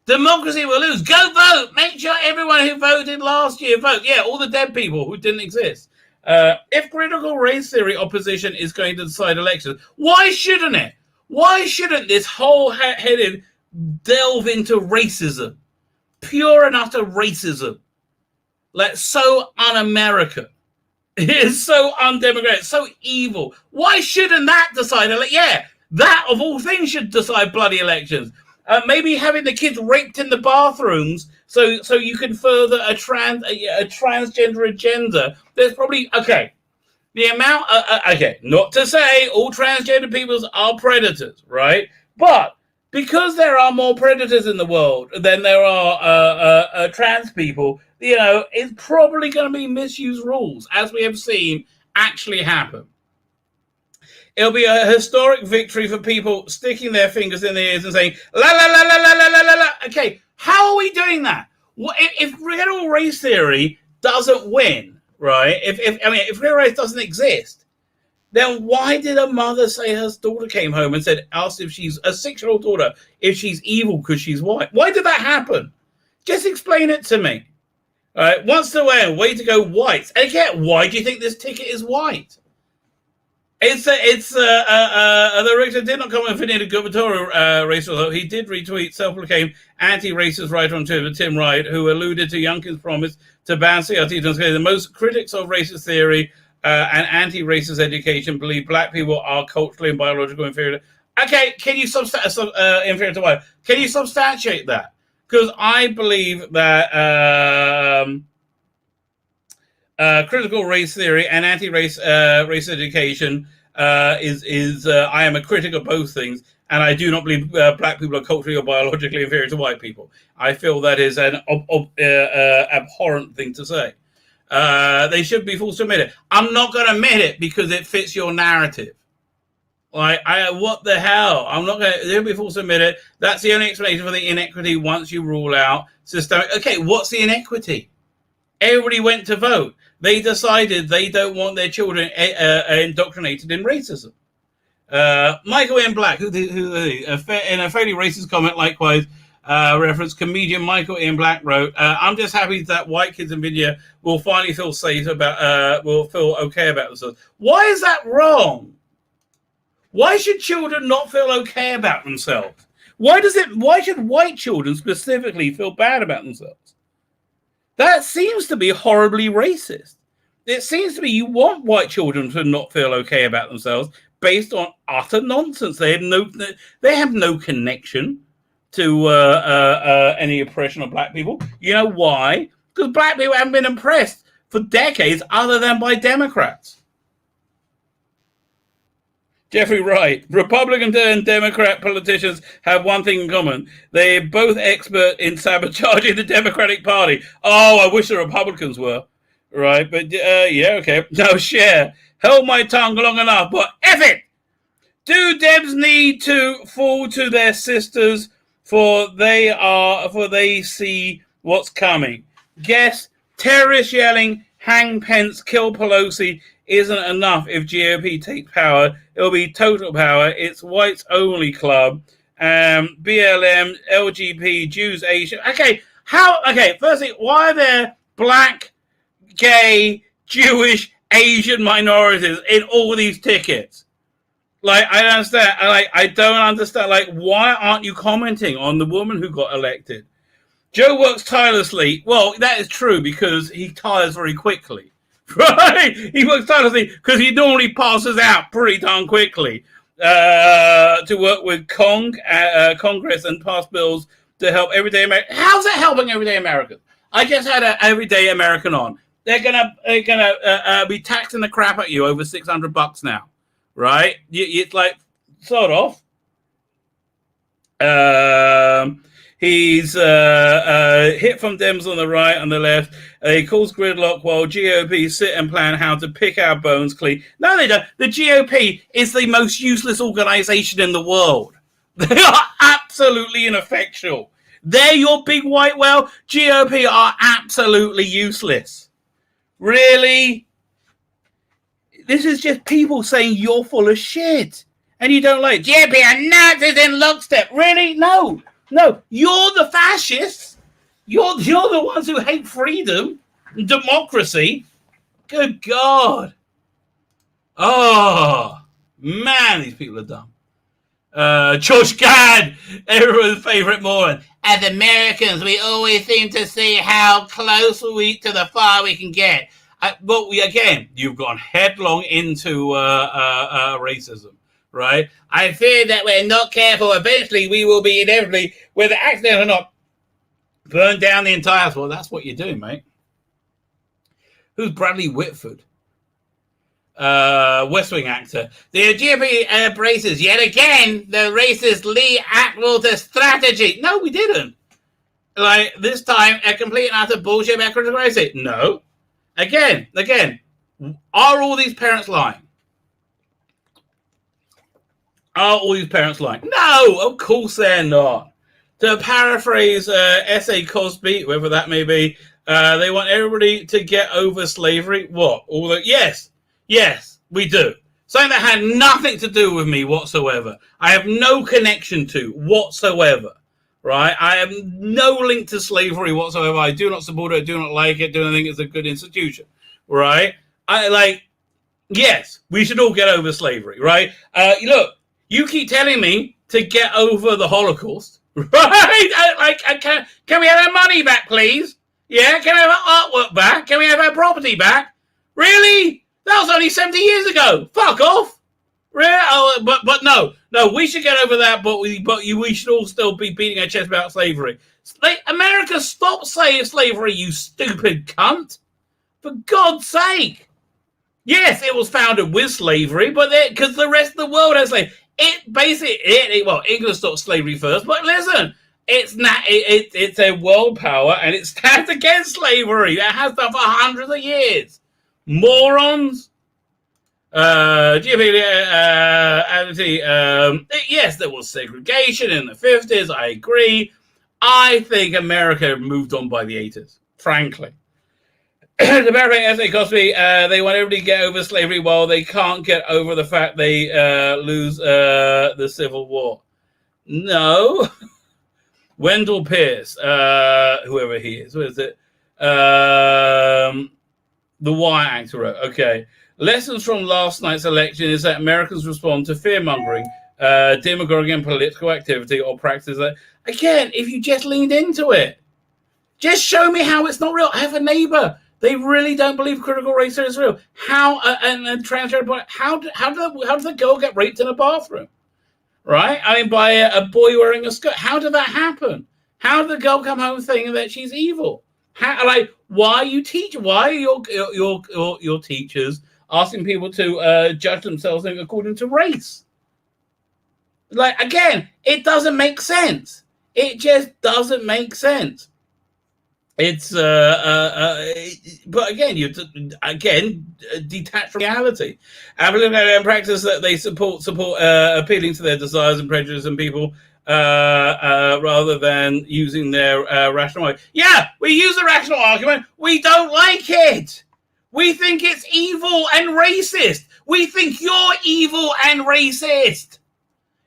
Democracy will lose. Go vote. Make sure everyone who voted last year vote. Yeah, all the dead people who didn't exist. If critical race theory opposition is going to decide elections, why shouldn't it? Why shouldn't this whole-headed delve into racism? Pure and utter racism. Like, so un-American. It is so undemocratic, so evil. Why shouldn't that decide? Yeah, that of all things should decide bloody elections. Maybe having the kids raped in the bathrooms so you can further a transgender agenda. There's probably, the amount, not to say all transgender people are predators, right? But because there are more predators in the world than there are trans people, it's probably going to be misused rules, as we have seen actually happen. It'll be a historic victory for people sticking their fingers in their ears and saying, la, la, la, la, la, la, la, la, la. Okay, how are we doing that? If critical race theory doesn't win, right? If critical race doesn't exist, then why did a mother say her daughter came home and asked if she's a 6-year-old daughter, if she's evil because she's white? Why did that happen? Just explain it to me. All right, once to way to go whites. And again, why do you think this ticket is white? The Richter did not comment for the gubernatorial race, although he did retweet self-proclaimed anti-racist writer on Twitter, Tim Wright, who alluded to Youngkin's promise to ban CRT. The most critics of racist theory and anti-racist education believe black people are culturally and biologically inferior. Okay, can you inferior to white? Can you substantiate that? Because I believe that critical race theory and anti-race race education is I am a critic of both things, and I do not believe black people are culturally or biologically inferior to white people. I feel that is an abhorrent thing to say. They should be forced to admit it. I'm not going to admit it because it fits your narrative. Like, what the hell? I'm not going to. They'll be forced to admit it. That's the only explanation for the inequity once you rule out systemic. Okay, what's the inequity? Everybody went to vote. They decided they don't want their children indoctrinated in racism. Michael Ian Black, who in a fairly racist comment, likewise referenced comedian Michael Ian Black wrote, "I'm just happy that white kids in Virginia will finally feel safe will feel okay about themselves." Why is that wrong? Why should children not feel okay about themselves? Why should white children specifically feel bad about themselves? That seems to be horribly racist. It seems to be you want white children to not feel okay about themselves based on utter nonsense. They have no connection to any oppression of black people. You know why? Because black people haven't been oppressed for decades other than by Democrats. Jeffrey Wright, Republican and Democrat politicians have one thing in common. They're both expert in sabotaging the Democratic Party. Oh, I wish the Republicans were. Right, but yeah, okay. No, held my tongue long enough, but F it! Do Debs need to fall to their sisters for they see what's coming? Guess terrorists yelling, hang Pence, kill Pelosi isn't enough if GOP takes power. It'll be total power. It's whites only club. BLM, LGBT, Jews, Asian. Okay, firstly, why are there black, gay, Jewish, Asian minorities in all these tickets? Like, I don't understand. I don't understand. Like, why aren't you commenting on the woman who got elected? Joe works tirelessly. Well, that is true because he tires very quickly. Right? He works tirelessly because he normally passes out pretty darn quickly to work with Congress and pass bills to help everyday Americans. How's it helping everyday Americans? I just had an everyday American on. They're gonna be taxing the crap at you over $600 now, right? It's like sort of. He's hit from Dems on the right and the left. He calls gridlock while GOP sit and plan how to pick our bones clean. No, they don't. The GOP is the most useless organization in the world. They are absolutely ineffectual. They're your big white whale. GOP are absolutely useless. Really? This is just people saying you're full of shit. And you don't like GOP are Nazis in lockstep. Really? No. No. You're the fascists. You're the ones who hate freedom and democracy. Good God. Oh, man, these people are dumb. Josh Gad, everyone's favorite moron. As Americans, we always seem to see how close to the far we can get. But you've gone headlong into racism, right? I fear that we're not careful. Eventually, we will be inevitably, whether accident or not, burn down the entire world. That's what you're doing, mate. Who's Bradley Whitford? West Wing actor. The GOP embraces yet again the racist Lee Atwater strategy. No, we didn't. Like this time, a complete and utter bullshit about critical race. No. Again, are all these parents lying? Are all these parents lying? No, of course they're not. To paraphrase S.A. Cosby, whoever that may be, they want everybody to get over slavery. What? Yes, we do. Something that had nothing to do with me whatsoever. I have no connection to whatsoever. Right? I have no link to slavery whatsoever. I do not support it. I do not like it. Do not think it's a good institution. Right? Yes, we should all get over slavery. Right? Look, you keep telling me to get over the Holocaust. Right? Can we have our money back, please? Yeah? Can we have our artwork back? Can we have our property back? Really? That was only 70 years ago. Fuck off. Really? Oh, but no, we should get over that. But we should all still be beating our chest about slavery. America, stop saying slavery, you stupid cunt. For God's sake. Yes, it was founded with slavery, but because the rest of the world has slavery. England stopped slavery first. But listen, it's a world power, and it stands against slavery. It has done for hundreds of years. Morons. Yes, there was segregation in the 50s. I agree. I think America moved on by the 80s, frankly. The paraphrase S.A. Cosby, they want everybody to get over slavery while they can't get over the fact they lose the Civil War. No. Wendell Pierce, whoever he is. What is it? The Wire actor wrote, okay. Lessons from last night's election is that Americans respond to fear-mongering, demagoguing, and political activity or practice that, again, if you just leaned into it. Just show me how it's not real. I have a neighbor. They really don't believe critical race theory is real. How and transgender? How does the girl get raped in a bathroom? Right? I mean, by a boy wearing a skirt. How did that happen? How did the girl come home thinking that she's evil? Why are you teach? Why are your teachers asking people to judge themselves according to race? Again, it doesn't make sense. It just doesn't make sense. It's but again, detached from reality. Abolition practice that they support appealing to their desires and prejudices and people rather than using their rational argument. Yeah, we use the rational argument. We don't like it. We think it's evil and racist. We think you're evil and racist.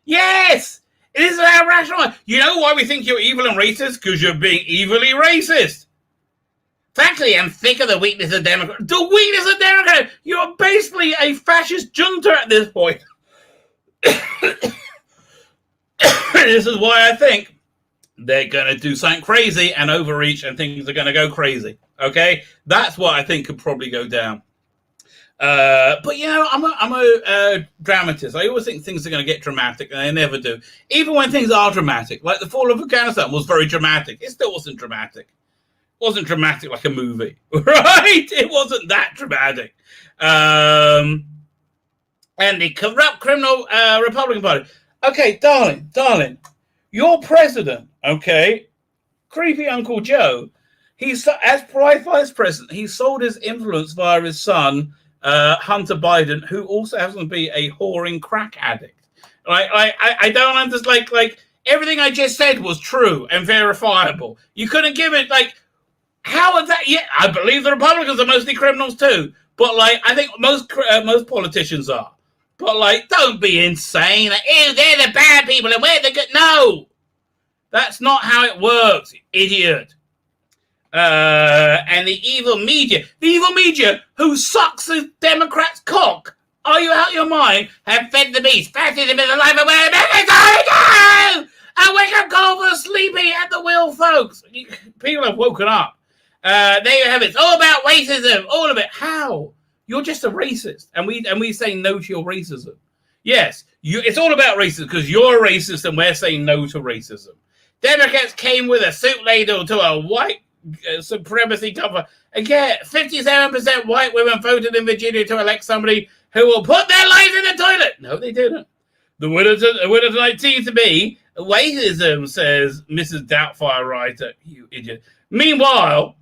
Yes. It is our rational. You know why we think you're evil and racist? Because you're being evilly racist. Frankly, I'm sick of the weakness of Democrats. The weakness of Democrats! You're basically a fascist junta at this point. This is why I think they're going to do something crazy and overreach and things are going to go crazy. Okay? That's what I think could probably go down. But I'm a dramatist. I always think things are going to get dramatic, and they never do. Even when things are dramatic, like the fall of Afghanistan was very dramatic. It still wasn't dramatic. It wasn't dramatic like a movie, right? It wasn't that dramatic. And the corrupt criminal Republican Party. Okay, darling, your president, Okay. Creepy Uncle Joe. He's as vice president. He sold his influence via his son, Hunter Biden, who also happens to be a whoring crack addict. I don't understand. Like everything I just said was true and verifiable. You couldn't give it how is that? Yeah, I believe the Republicans are mostly criminals too. But I think most politicians are. But don't be insane. Ew, they're the bad people and we're the good. No, that's not how it works, idiot. And the evil media who sucks the Democrats' cock. Are you out of your mind? Have fed the beast. Fascism is alive and well. A wake-up call for sleepy at the wheel, folks. People have woken up. There you have it. It's all about racism. All of it. How? You're just a racist. And we say no to your racism. Yes, it's all about racism because you're a racist and we're saying no to racism. Democrats came with a soup ladle to a white supremacy cover. Again, 57% white women voted in Virginia to elect somebody who will put their lives in the toilet. No, they didn't. The winner tonight seems to be racism, says Mrs. Doubtfire writer. You idiot. Meanwhile,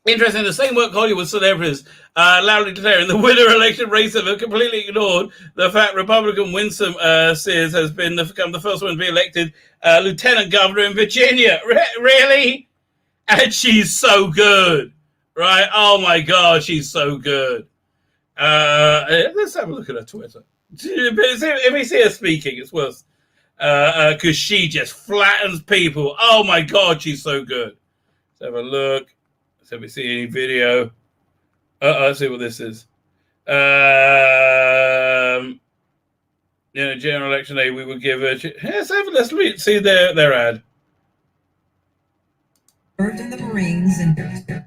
interesting, the same work Hollywood celebrities loudly declaring the winner election racism have completely ignored the fact Republican Winsome Sears has become the first one to be elected lieutenant governor in Virginia. Really? And she's so good, right? Oh my God, she's so good. Let's have a look at her Twitter. If we see her speaking, it's worse. Because she just flattens people. Oh my God, she's so good. Let's have a look. So we see any video. Let's see what this is. General election day, we would give it. Let's see their ad. In the Marines and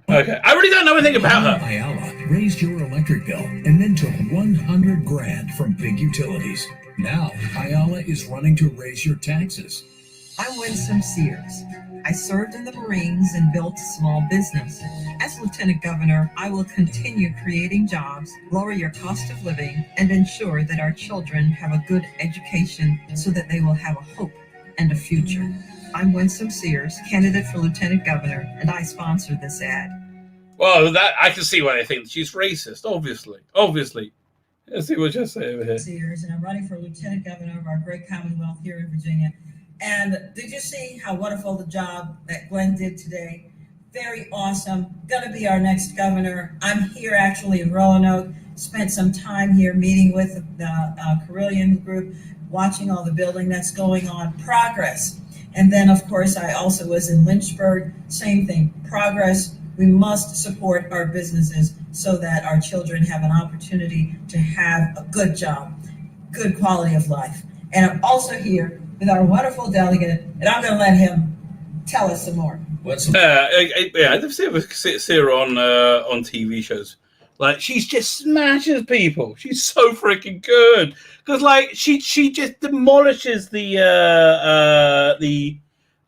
okay, I really don't know anything about her. Ayala raised your electric bill and then took $100,000 from big utilities. Now Ayala is running to raise your taxes. I'm Winsome Sears. I served in the Marines and built a small business. As Lieutenant Governor, I will continue creating jobs, lower your cost of living, and ensure that our children have a good education so that they will have a hope and a future. I'm Winsome Sears, candidate for Lieutenant Governor, and I sponsored this ad. Well, that I can see why they think she's racist, obviously. Let's see what you say over here. Sears, and I'm running for Lieutenant Governor of our great Commonwealth here in Virginia. And did you see how wonderful the job that Glenn did today? Very awesome. Going to be our next governor. I'm here actually in Roanoke. Spent some time here meeting with the Carillion group, watching all the building that's going on. Progress. And then, of course, I also was in Lynchburg. Same thing. Progress. We must support our businesses so that our children have an opportunity to have a good job, good quality of life. And I'm also here with our wonderful delegate, and I'm going to let him tell us some more. I've seen her on TV shows. She just smashes people. She's so freaking good because she just demolishes the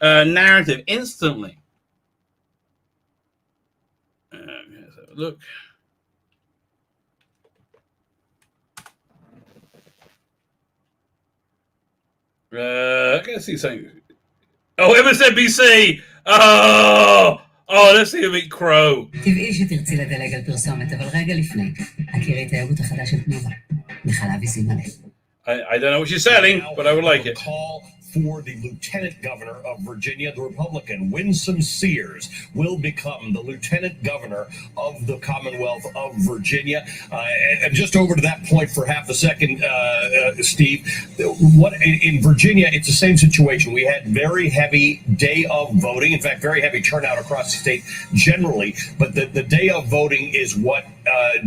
narrative instantly. Let's have a look. I can see something. Oh, MSNBC! Oh, let's see a big crow. טבעי שתרצי לדלג על פרסומת, אבל רגע לפני, הכירי את הערוץ החדש של תנובה, מחלב ושים מלא. I don't know what she's selling, but I would like it. Call for the lieutenant governor of Virginia. The Republican Winsome Sears will become the lieutenant governor of the Commonwealth of Virginia. And just over to that point for half a second, Steve, what in Virginia, it's the same situation. We had very heavy day of voting. In fact, very heavy turnout across the state generally. But the day of voting is what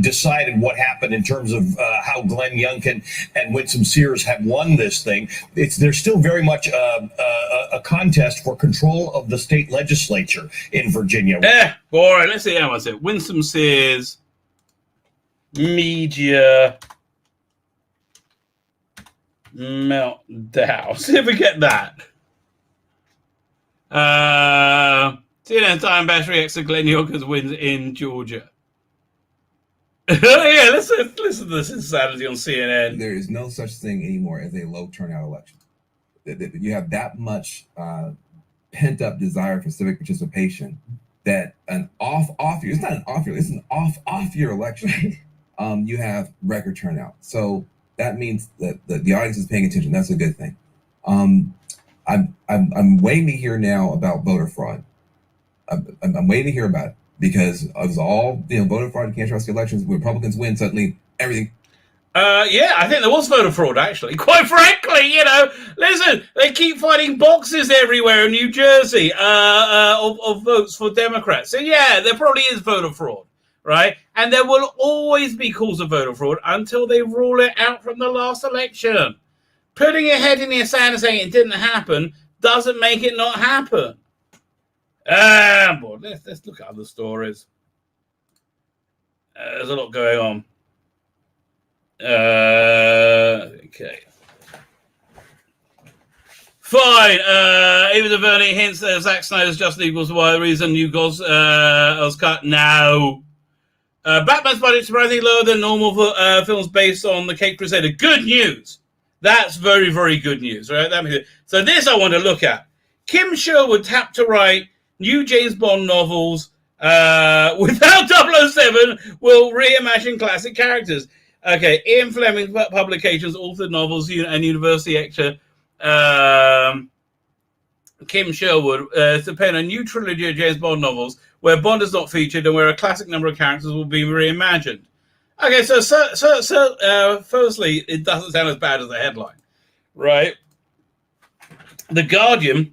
decided what happened in terms of how Glenn Youngkin and Winsome Sears have won this thing. There's still very much a contest for control of the state legislature in Virginia. Boring. Let's see how I say it. Winsome Sears, media meltdown. See if we get that. CNN time battery X Glenn Youngkin wins in Georgia. Yeah, listen to this insanity on CNN. There is no such thing anymore as a low turnout election. You have that much pent up desire for civic participation that an off year, it's not an off year, it's an off year election. You have record turnout. So that means that the audience is paying attention. That's a good thing. I'm waiting to hear now about voter fraud. I'm waiting to hear about it because it was all voter fraud. You can't trust the elections. When Republicans win, suddenly everything. Yeah, I think there was voter fraud, actually. Quite frankly, listen, they keep finding boxes everywhere in New Jersey of votes for Democrats. So, yeah, there probably is voter fraud, right? And there will always be calls of voter fraud until they rule it out from the last election. Putting your head in your sand and saying it didn't happen doesn't make it not happen. Boy, let's look at other stories. There's a lot going on. Okay. Fine. Even the Vernie hints that Zack Snyder's Justice League was the reason New Gods was cut. No. Batman's budget surprisingly lower than normal for films based on the Caped Crusader. Good news. That's very, very good news, right? So this I want to look at. Kim Sherwood tapped to write new James Bond novels without 007 will reimagine classic characters. Okay, Ian Fleming Publications authored novels and university lecturer Kim Sherwood to pen a new trilogy of James Bond novels where Bond is not featured and where a classic number of characters will be reimagined. Okay, so firstly, it doesn't sound as bad as the headline, right? The Guardian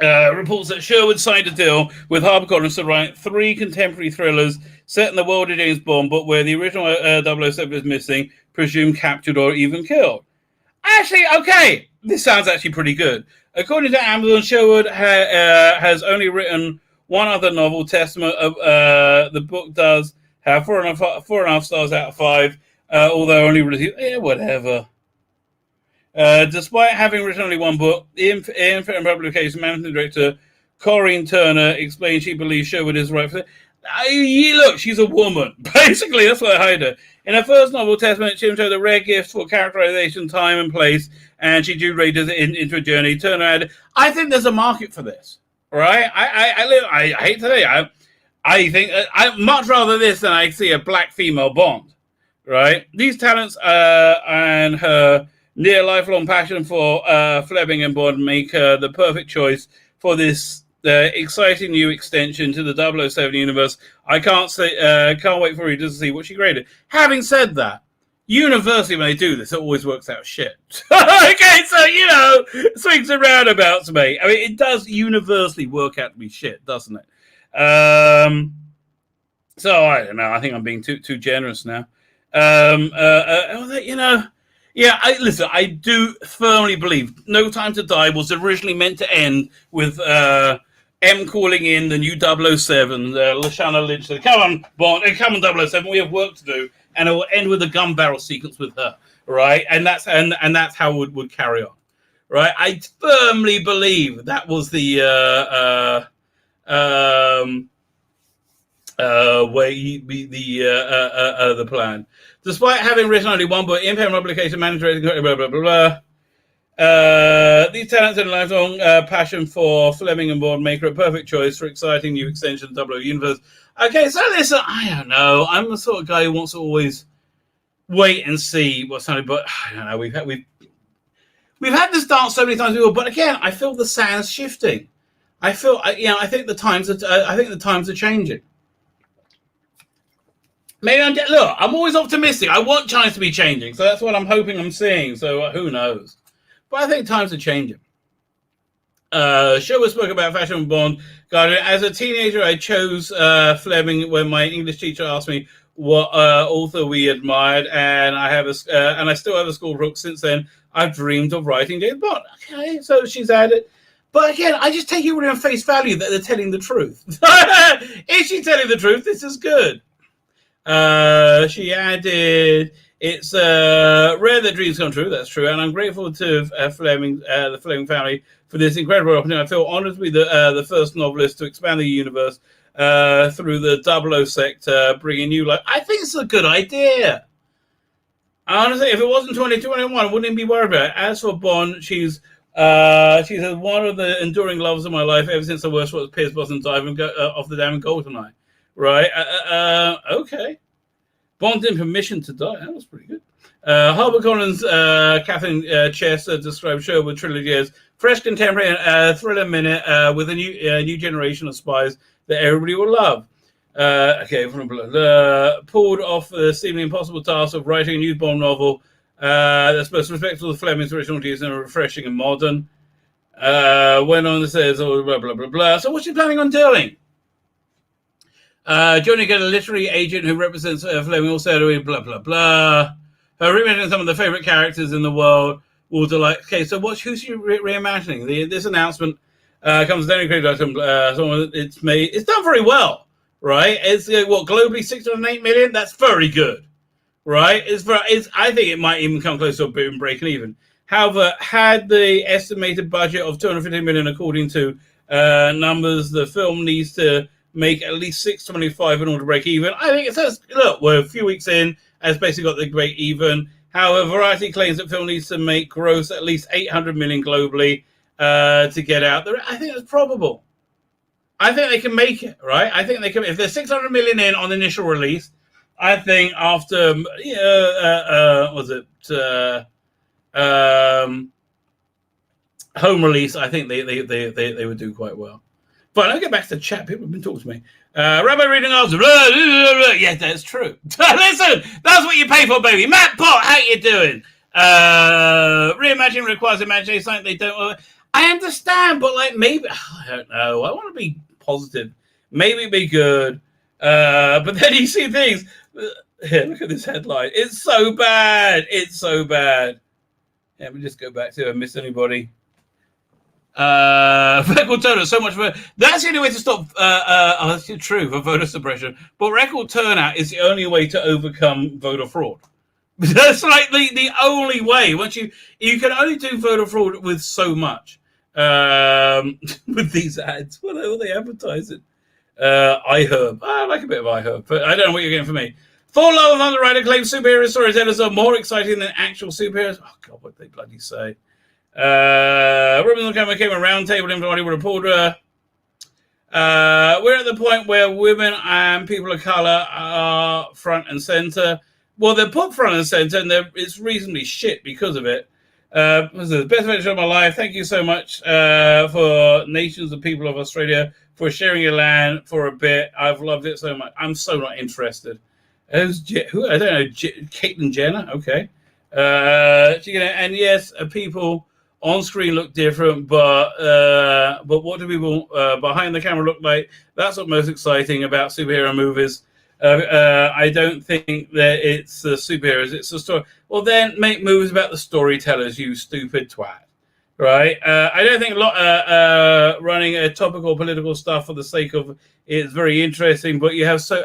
reports that Sherwood signed a deal with HarperCollins to write 3 contemporary thrillers set in the world of James Bond, but where the original 007 is missing, presumed captured or even killed. Actually, okay, this sounds actually pretty good. According to Amazon, Sherwood has only written one other novel, Testament. The book does have 4.5 stars out of 5, although only released, whatever. Despite having written only one book, Ian Publications managing director Corinne Turner explained she believes Sherwood is right for it. Look, she's a woman. Basically, that's why I hired her. In her first novel, Testament, she showed a rare gift for characterization, time, and place, and she drew readers into a journey. Turner added, I think there's a market for this, right? I hate to say I think I much rather this than I see a black female Bond, right? These talents and her near lifelong passion for Fleming and Bond make her the perfect choice for this exciting new extension to the 007 universe. I can't wait for readers to see what she graded. Having said that, universally when they do this, it always works out shit. Okay, so swings and roundabouts, mate. I mean, it does universally work out to be shit, doesn't it? So I don't know. I think I'm being too generous now. Yeah, I do firmly believe No Time to Die was originally meant to end with M calling in the new 007, Lashana Lynch. Said, come on, Bond, come on, 007, we have work to do, and it will end with a gun barrel sequence with her, right? And that's how it would carry on, right? I firmly believe that was the plan. Despite having written only one book, Impact Publication manager, blah blah blah. These talents and lifelong passion for Fleming and Bond make her a perfect choice for exciting new extension of the W universe. Okay, so listen, I don't know. I'm the sort of guy who wants to always wait and see what's happening, but I don't know. We've had this dance so many times before, but again, I feel the sands shifting. I think the times are changing. Maybe I'm always optimistic. I want China to be changing, so that's what I'm hoping I'm seeing. So who knows? But I think times are changing. Sherwood spoke about fashion and Bond. As a teenager, I chose Fleming when my English teacher asked me what author we admired, and I still have a school book since then. I've dreamed of writing James Bond. Okay, so she's added. But again, I just take it on face value that they're telling the truth. Is she telling the truth? This is good. She added, it's rare that dreams come true. That's true. And I'm grateful to the Fleming family for this incredible opportunity. I feel honored to be the first novelist to expand the universe through the 00 sector, bringing new life. I think it's a good idea. Honestly, if it wasn't 2021, I wouldn't even be worried about it. As for Bond, she's She says, one of the enduring loves of my life ever since the worst was Pierce Brosnan diving off the damn GoldenEye. Right? Okay. Bond in Permission to Die. That was pretty good. HarperCollins, Catherine Chess described Sherwood trilogy as fresh, contemporary, thriller minute with a new generation of spies that everybody will love. Pulled off the seemingly impossible task of writing a new Bond novel that's both respectful of Fleming's original views and refreshing and modern. Went on and says, oh, blah, blah, blah, blah. So what's she planning on doing? Johnny get a literary agent who represents Fleming, also blah, blah, blah. Reimagining some of the favorite characters in the world will delight. Okay, so who's she reimagining? This announcement comes down it's done very well, right? It's globally 608 million. That's very good, right? I think it might even come close to a boom breaking even. However, had the estimated budget of 250 million, according to numbers, the film needs to make at least 625 in order to break even. I think it says, look, we're a few weeks in, has basically got the break even. However, Variety claims that film needs to make gross at least 800 million globally to get out there. I think it's probable. I think they can make it, right? I think they can. If they're 600 million in on the initial release, I think after home release, I think they would do quite well. But I'll get back to the chat. People have been talking to me. Rabbi reading articles. Yeah, that's true. Listen, that's what you pay for, baby. Matt Pot, how you doing? Reimagining requires imagination, something they don't. I understand, but maybe I don't know. I want to be positive. Maybe it'd be good. But then you see things. Here, look at this headline. It's so bad. It's so bad. Yeah, let me just go back to it. Miss anybody? Record turnout, so much for that's the only way to stop that's true for voter suppression, but record turnout is the only way to overcome voter fraud. That's the only way. Once you can only do voter fraud with so much with these ads. What are they advertising? iHerb. I like a bit of iHerb, but I don't know what you're getting for me. Full Love of Underwriter claims superhero storytellers are more exciting than actual superheroes. Oh God, what they bloody say. Ribbons on came a round table in Hollywood Reporter. We're at the point where women and people of color are front and center. Well, they're put front and center, and it's reasonably shit because of it. This is the best adventure of my life. Thank you so much for nations of people of Australia for sharing your land for a bit. I've loved it so much. I'm so not interested. Who I don't know, Caitlyn Jenner. Okay, and yes, people on screen look different, but what do people behind the camera look like? That's what most exciting about superhero movies. I don't think that it's the superheroes; it's the story. Well, then make movies about the storytellers, you stupid twat. Right? I don't think running a topical political stuff for the sake of it's very interesting, but you have so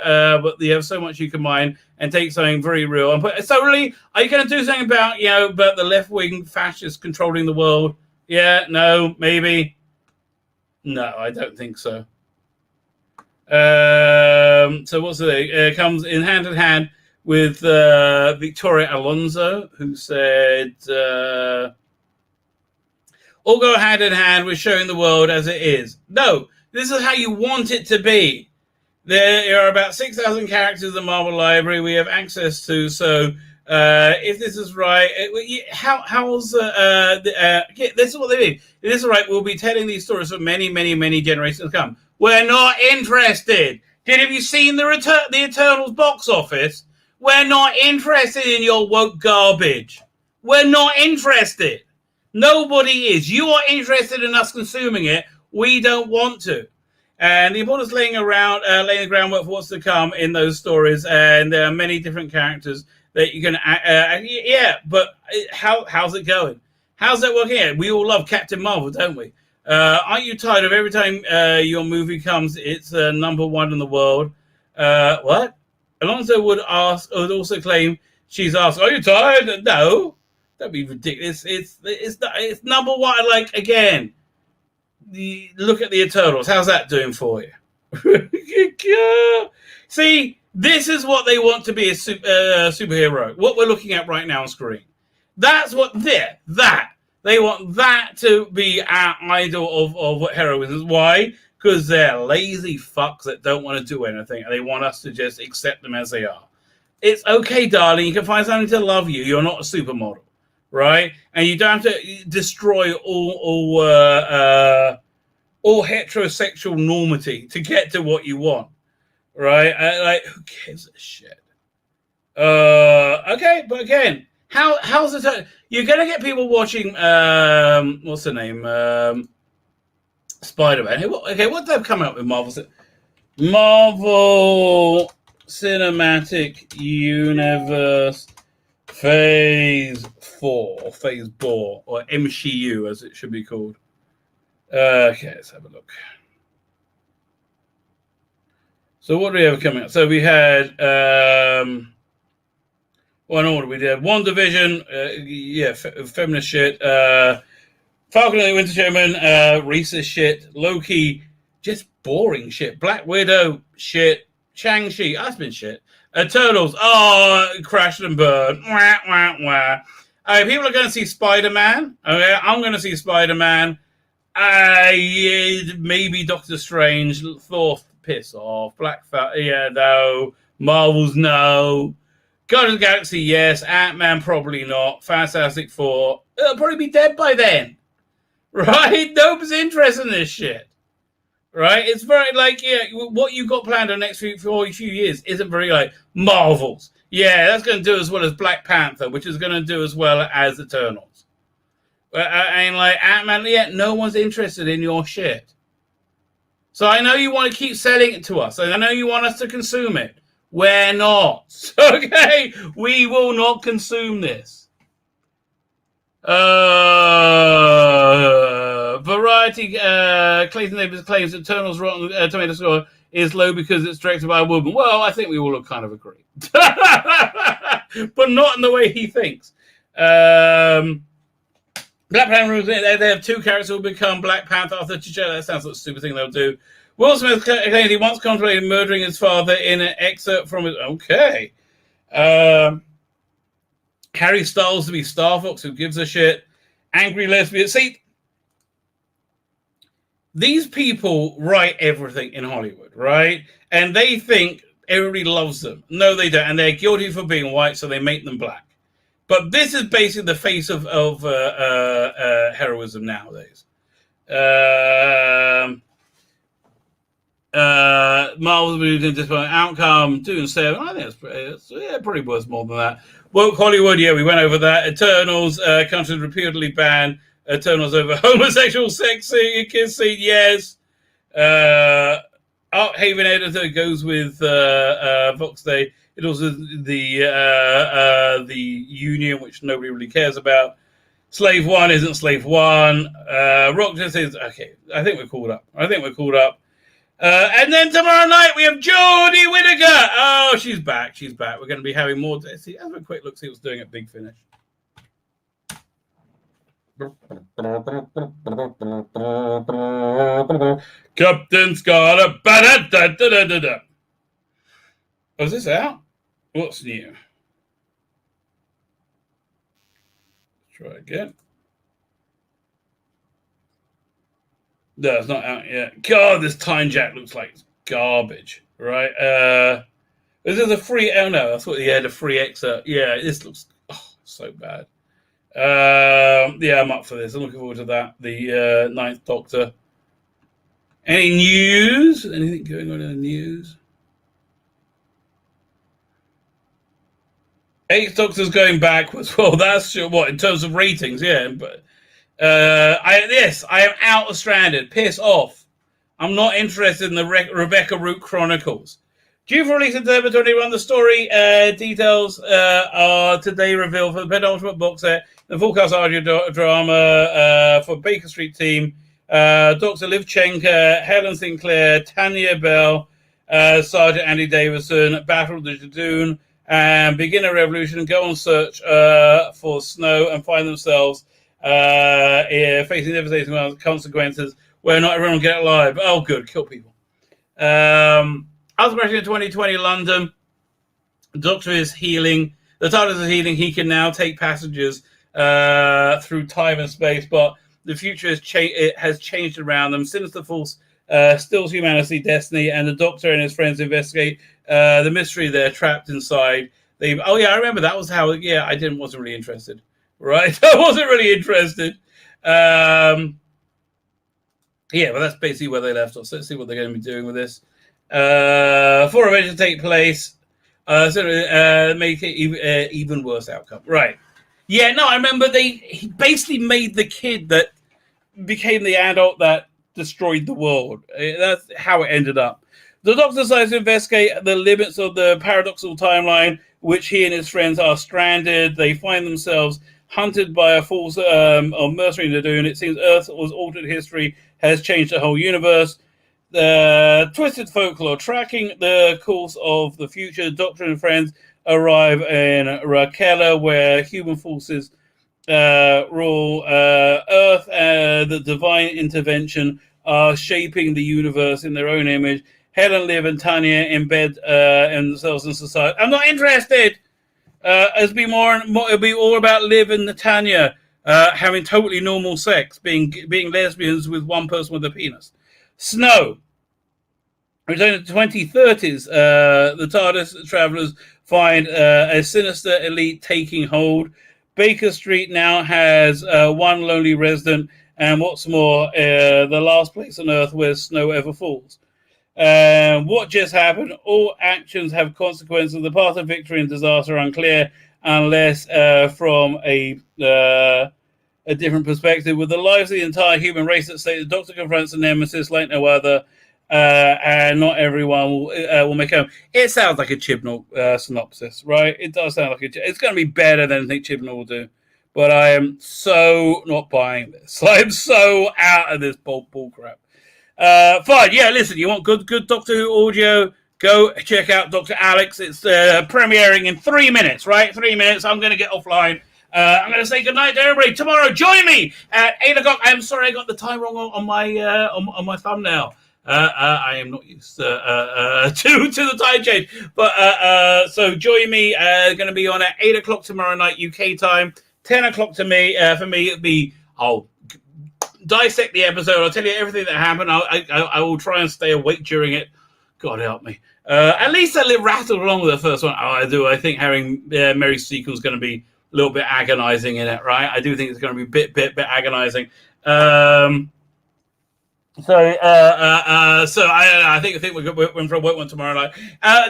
much you can mine and take something very real and put. So really, are you going to do something about about the left wing fascists controlling the world? Yeah, no, maybe. No, I don't think so. So what's it? Comes in hand with Victoria Alonso, who said. All go hand in hand with showing the world as it is. No, this is how you want it to be. There are about 6,000 characters in the Marvel Library we have access to. So if this is right, this is what they mean. If this is right, we'll be telling these stories for many, many, many generations to come. We're not interested. Have you seen the Eternals box office? We're not interested in your woke garbage. We're not interested. Nobody is. You are interested in us consuming it. We don't want to. And the importance laying the groundwork for what's to come in those stories. And there are many different characters that you can. But how's it going? How's that working out? We all love Captain Marvel, don't we? Aren't you tired of every time your movie comes, it's number one in the world? What? Alonso would also claim she's asked, "Are you tired?" No. That'd be ridiculous. It's number one. Again, look at the Eternals. How's that doing for you? See, this is what they want to be a superhero. What we're looking at right now on screen. That's what that They want that to be our idol of what heroism is. Why? Because they're lazy fucks that don't want to do anything, and they want us to just accept them as they are. It's okay, darling. You can find something to love you. You're not a supermodel, right? And you don't have to destroy all heterosexual normity to get to what you want, right? Like, who gives a shit? Okay, but again, how's it? You're gonna get people watching. What's the name? Spider-Man. Okay, what they've come out with Marvel Cinematic Universe Phase 4 or Phase 4 or MCU as it should be called. Okay, let's have a look. So what do we have coming up? So we had one order. We did WandaVision, feminist shit. Falcon and the Winter Soldier, racist shit. Loki, just boring shit. Black Widow, shit. Shang-Chi, that's been shit. Eternals, crashed and burned. Wah, wah, wah. People are going to see Spider-Man. Okay, I'm going to see Spider-Man. Maybe Doctor Strange. Thor, piss off. Black no. Marvels, no. Guardians of the Galaxy, yes. Ant-Man, probably not. Fantastic Four, it'll probably be dead by then. Right? Nobody's interested in this shit. Right? It's very like, what you got planned in the next few years isn't very like Marvels. Yeah, that's going to do as well as Black Panther, which is going to do as well as Eternals. And like Ant-Man, no one's interested in your shit. So I know you want to keep selling it to us. And I know you want us to consume it. We're not. Okay? We will not consume this. Variety Clayton Neighbors claims Eternals Rotten Tomato score is low because it's directed by a woman. Well, I think we all kind of agree. But not in the way he thinks. Black Panther, they have two characters who will become Black Panther after T'Challa. That sounds like a stupid thing they'll do. Will Smith claims he once contemplated murdering his father in an excerpt from his... Okay. Harry Styles to be Star Fox, who gives a shit. Angry lesbian. See, these people write everything in Hollywood, right? And they think everybody loves them. No, they don't. And they're guilty for being white, so they make them black. But this is basically the face of heroism nowadays. Marvel's moved into disappointing outcome, 2 and 7. I think it's pretty worth more than that. Woke Hollywood, we went over that. Eternals, countries repeatedly banned Eternals over homosexual sex kiss scene, yes. Art Haven editor goes with Vox Day. It also the union, which nobody really cares about. Slave 1 isn't Slave 1. Rock just says, okay, I think we're called up. And then tomorrow night we have Jodie Whittaker. Oh, she's back. We're going to be having more. See, have a quick look. See what's doing at Big Finish. Captain Scarlet. Oh, is this out? What's new? Try again. No, it's not out yet. God, this Time Jack looks like it's garbage, right? This is a free... Oh, no, I thought he had a free excerpt. Yeah, this looks so bad. Yeah, I'm up for this. I'm looking forward to that. The Ninth Doctor. Any news? Anything going on in the news? Eighth Doctor's going backwards. Well, that's what, in terms of ratings, yeah, but... I am out of Stranded. Piss off. I'm not interested in the Rebecca Root Chronicles. Due for release in December 2021, the story details are today revealed for the penultimate box set. The full cast audio drama for Baker Street team. Dr. Liv Chenka, Helen Sinclair, Tanya Bell, Sergeant Andy Davison, Battle of the Jadoon, and begin a revolution and go on search for Snow and find themselves facing devastating consequences where not everyone will get alive. Oh, good. Kill people. After crashing in 2020 London, the Doctor is healing. The TARDIS is healing. He can now take passengers through time and space, but the future has changed around them. Sinister force steals humanity's destiny, and the Doctor and his friends investigate the mystery they're trapped inside. Oh yeah, I remember that was how. Yeah, I wasn't really interested. Right, I wasn't really interested. Yeah, but that's basically where they left off. So let's see what they're going to be doing with this. For events to take place, make it even worse outcome. Right. Yeah, no, I remember he basically made the kid that became the adult that destroyed the world. That's how it ended up. The Doctor decides to investigate the limits of the paradoxical timeline, which he and his friends are stranded. They find themselves hunted by a force of mercenary Nadoon. It seems Earth's altered history has changed the whole universe. The twisted folklore tracking the course of the future. Doctor and friends arrive in Rakela, where human forces rule Earth. The divine intervention are shaping the universe in their own image. Helen, Liv, and Tanya embed themselves in society. I'm not interested. It'll be all about Liv and Tanya having totally normal sex, being lesbians with one person with a penis. Snow. Returning to the 2030s, the TARDIS travelers find a sinister elite taking hold. Baker Street now has one lonely resident, and what's more, the last place on Earth where snow ever falls. What just happened? All actions have consequences. The path of victory and disaster are unclear unless from a different perspective. With the lives of the entire human race at stake, the Doctor confronts a nemesis like no other, and not everyone will make home. It sounds like a Chibnall synopsis, right? It does sound like it's going to be better than I think Chibnall will do. But I am so not buying this. I'm so out of this bull crap. Fine, yeah, listen, you want good Doctor Who audio, go check out Dr. Alex. It's premiering in 3 minutes, right? 3 minutes. I'm going to get offline. I'm going to say goodnight to everybody. Tomorrow, join me at 8 o'clock. I'm sorry I got the time wrong on my thumbnail. I am not used to the time change. But so join me. Going to be on at 8 o'clock tomorrow night, UK time. 10 o'clock for me, it'll be... I'll dissect the episode. I'll tell you everything that happened. I will try and stay awake during it. God help me. At least I rattled along with the first one. Oh, I do. I think having Mary's sequel is going to be a little bit agonizing in it, right? I do think it's going to be a bit agonizing. So I think we're for a work one tomorrow night.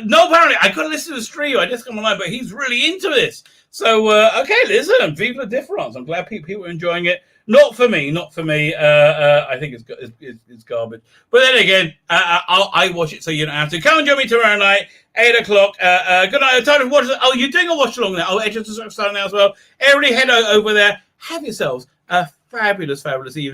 No, apparently I got to listen to the stream. I just come online, but he's really into this. So okay, listen, Vive la Difference. I'm glad people are enjoying it. Not for me. I think it's garbage. But then again, I watch it so you don't have to. Come and join me tomorrow night, 8 o'clock. Good night. Time to watch. Oh, you're doing a watch along now. Oh, Edge of the starting now as well. Everybody head over there. Have yourselves a fabulous evening.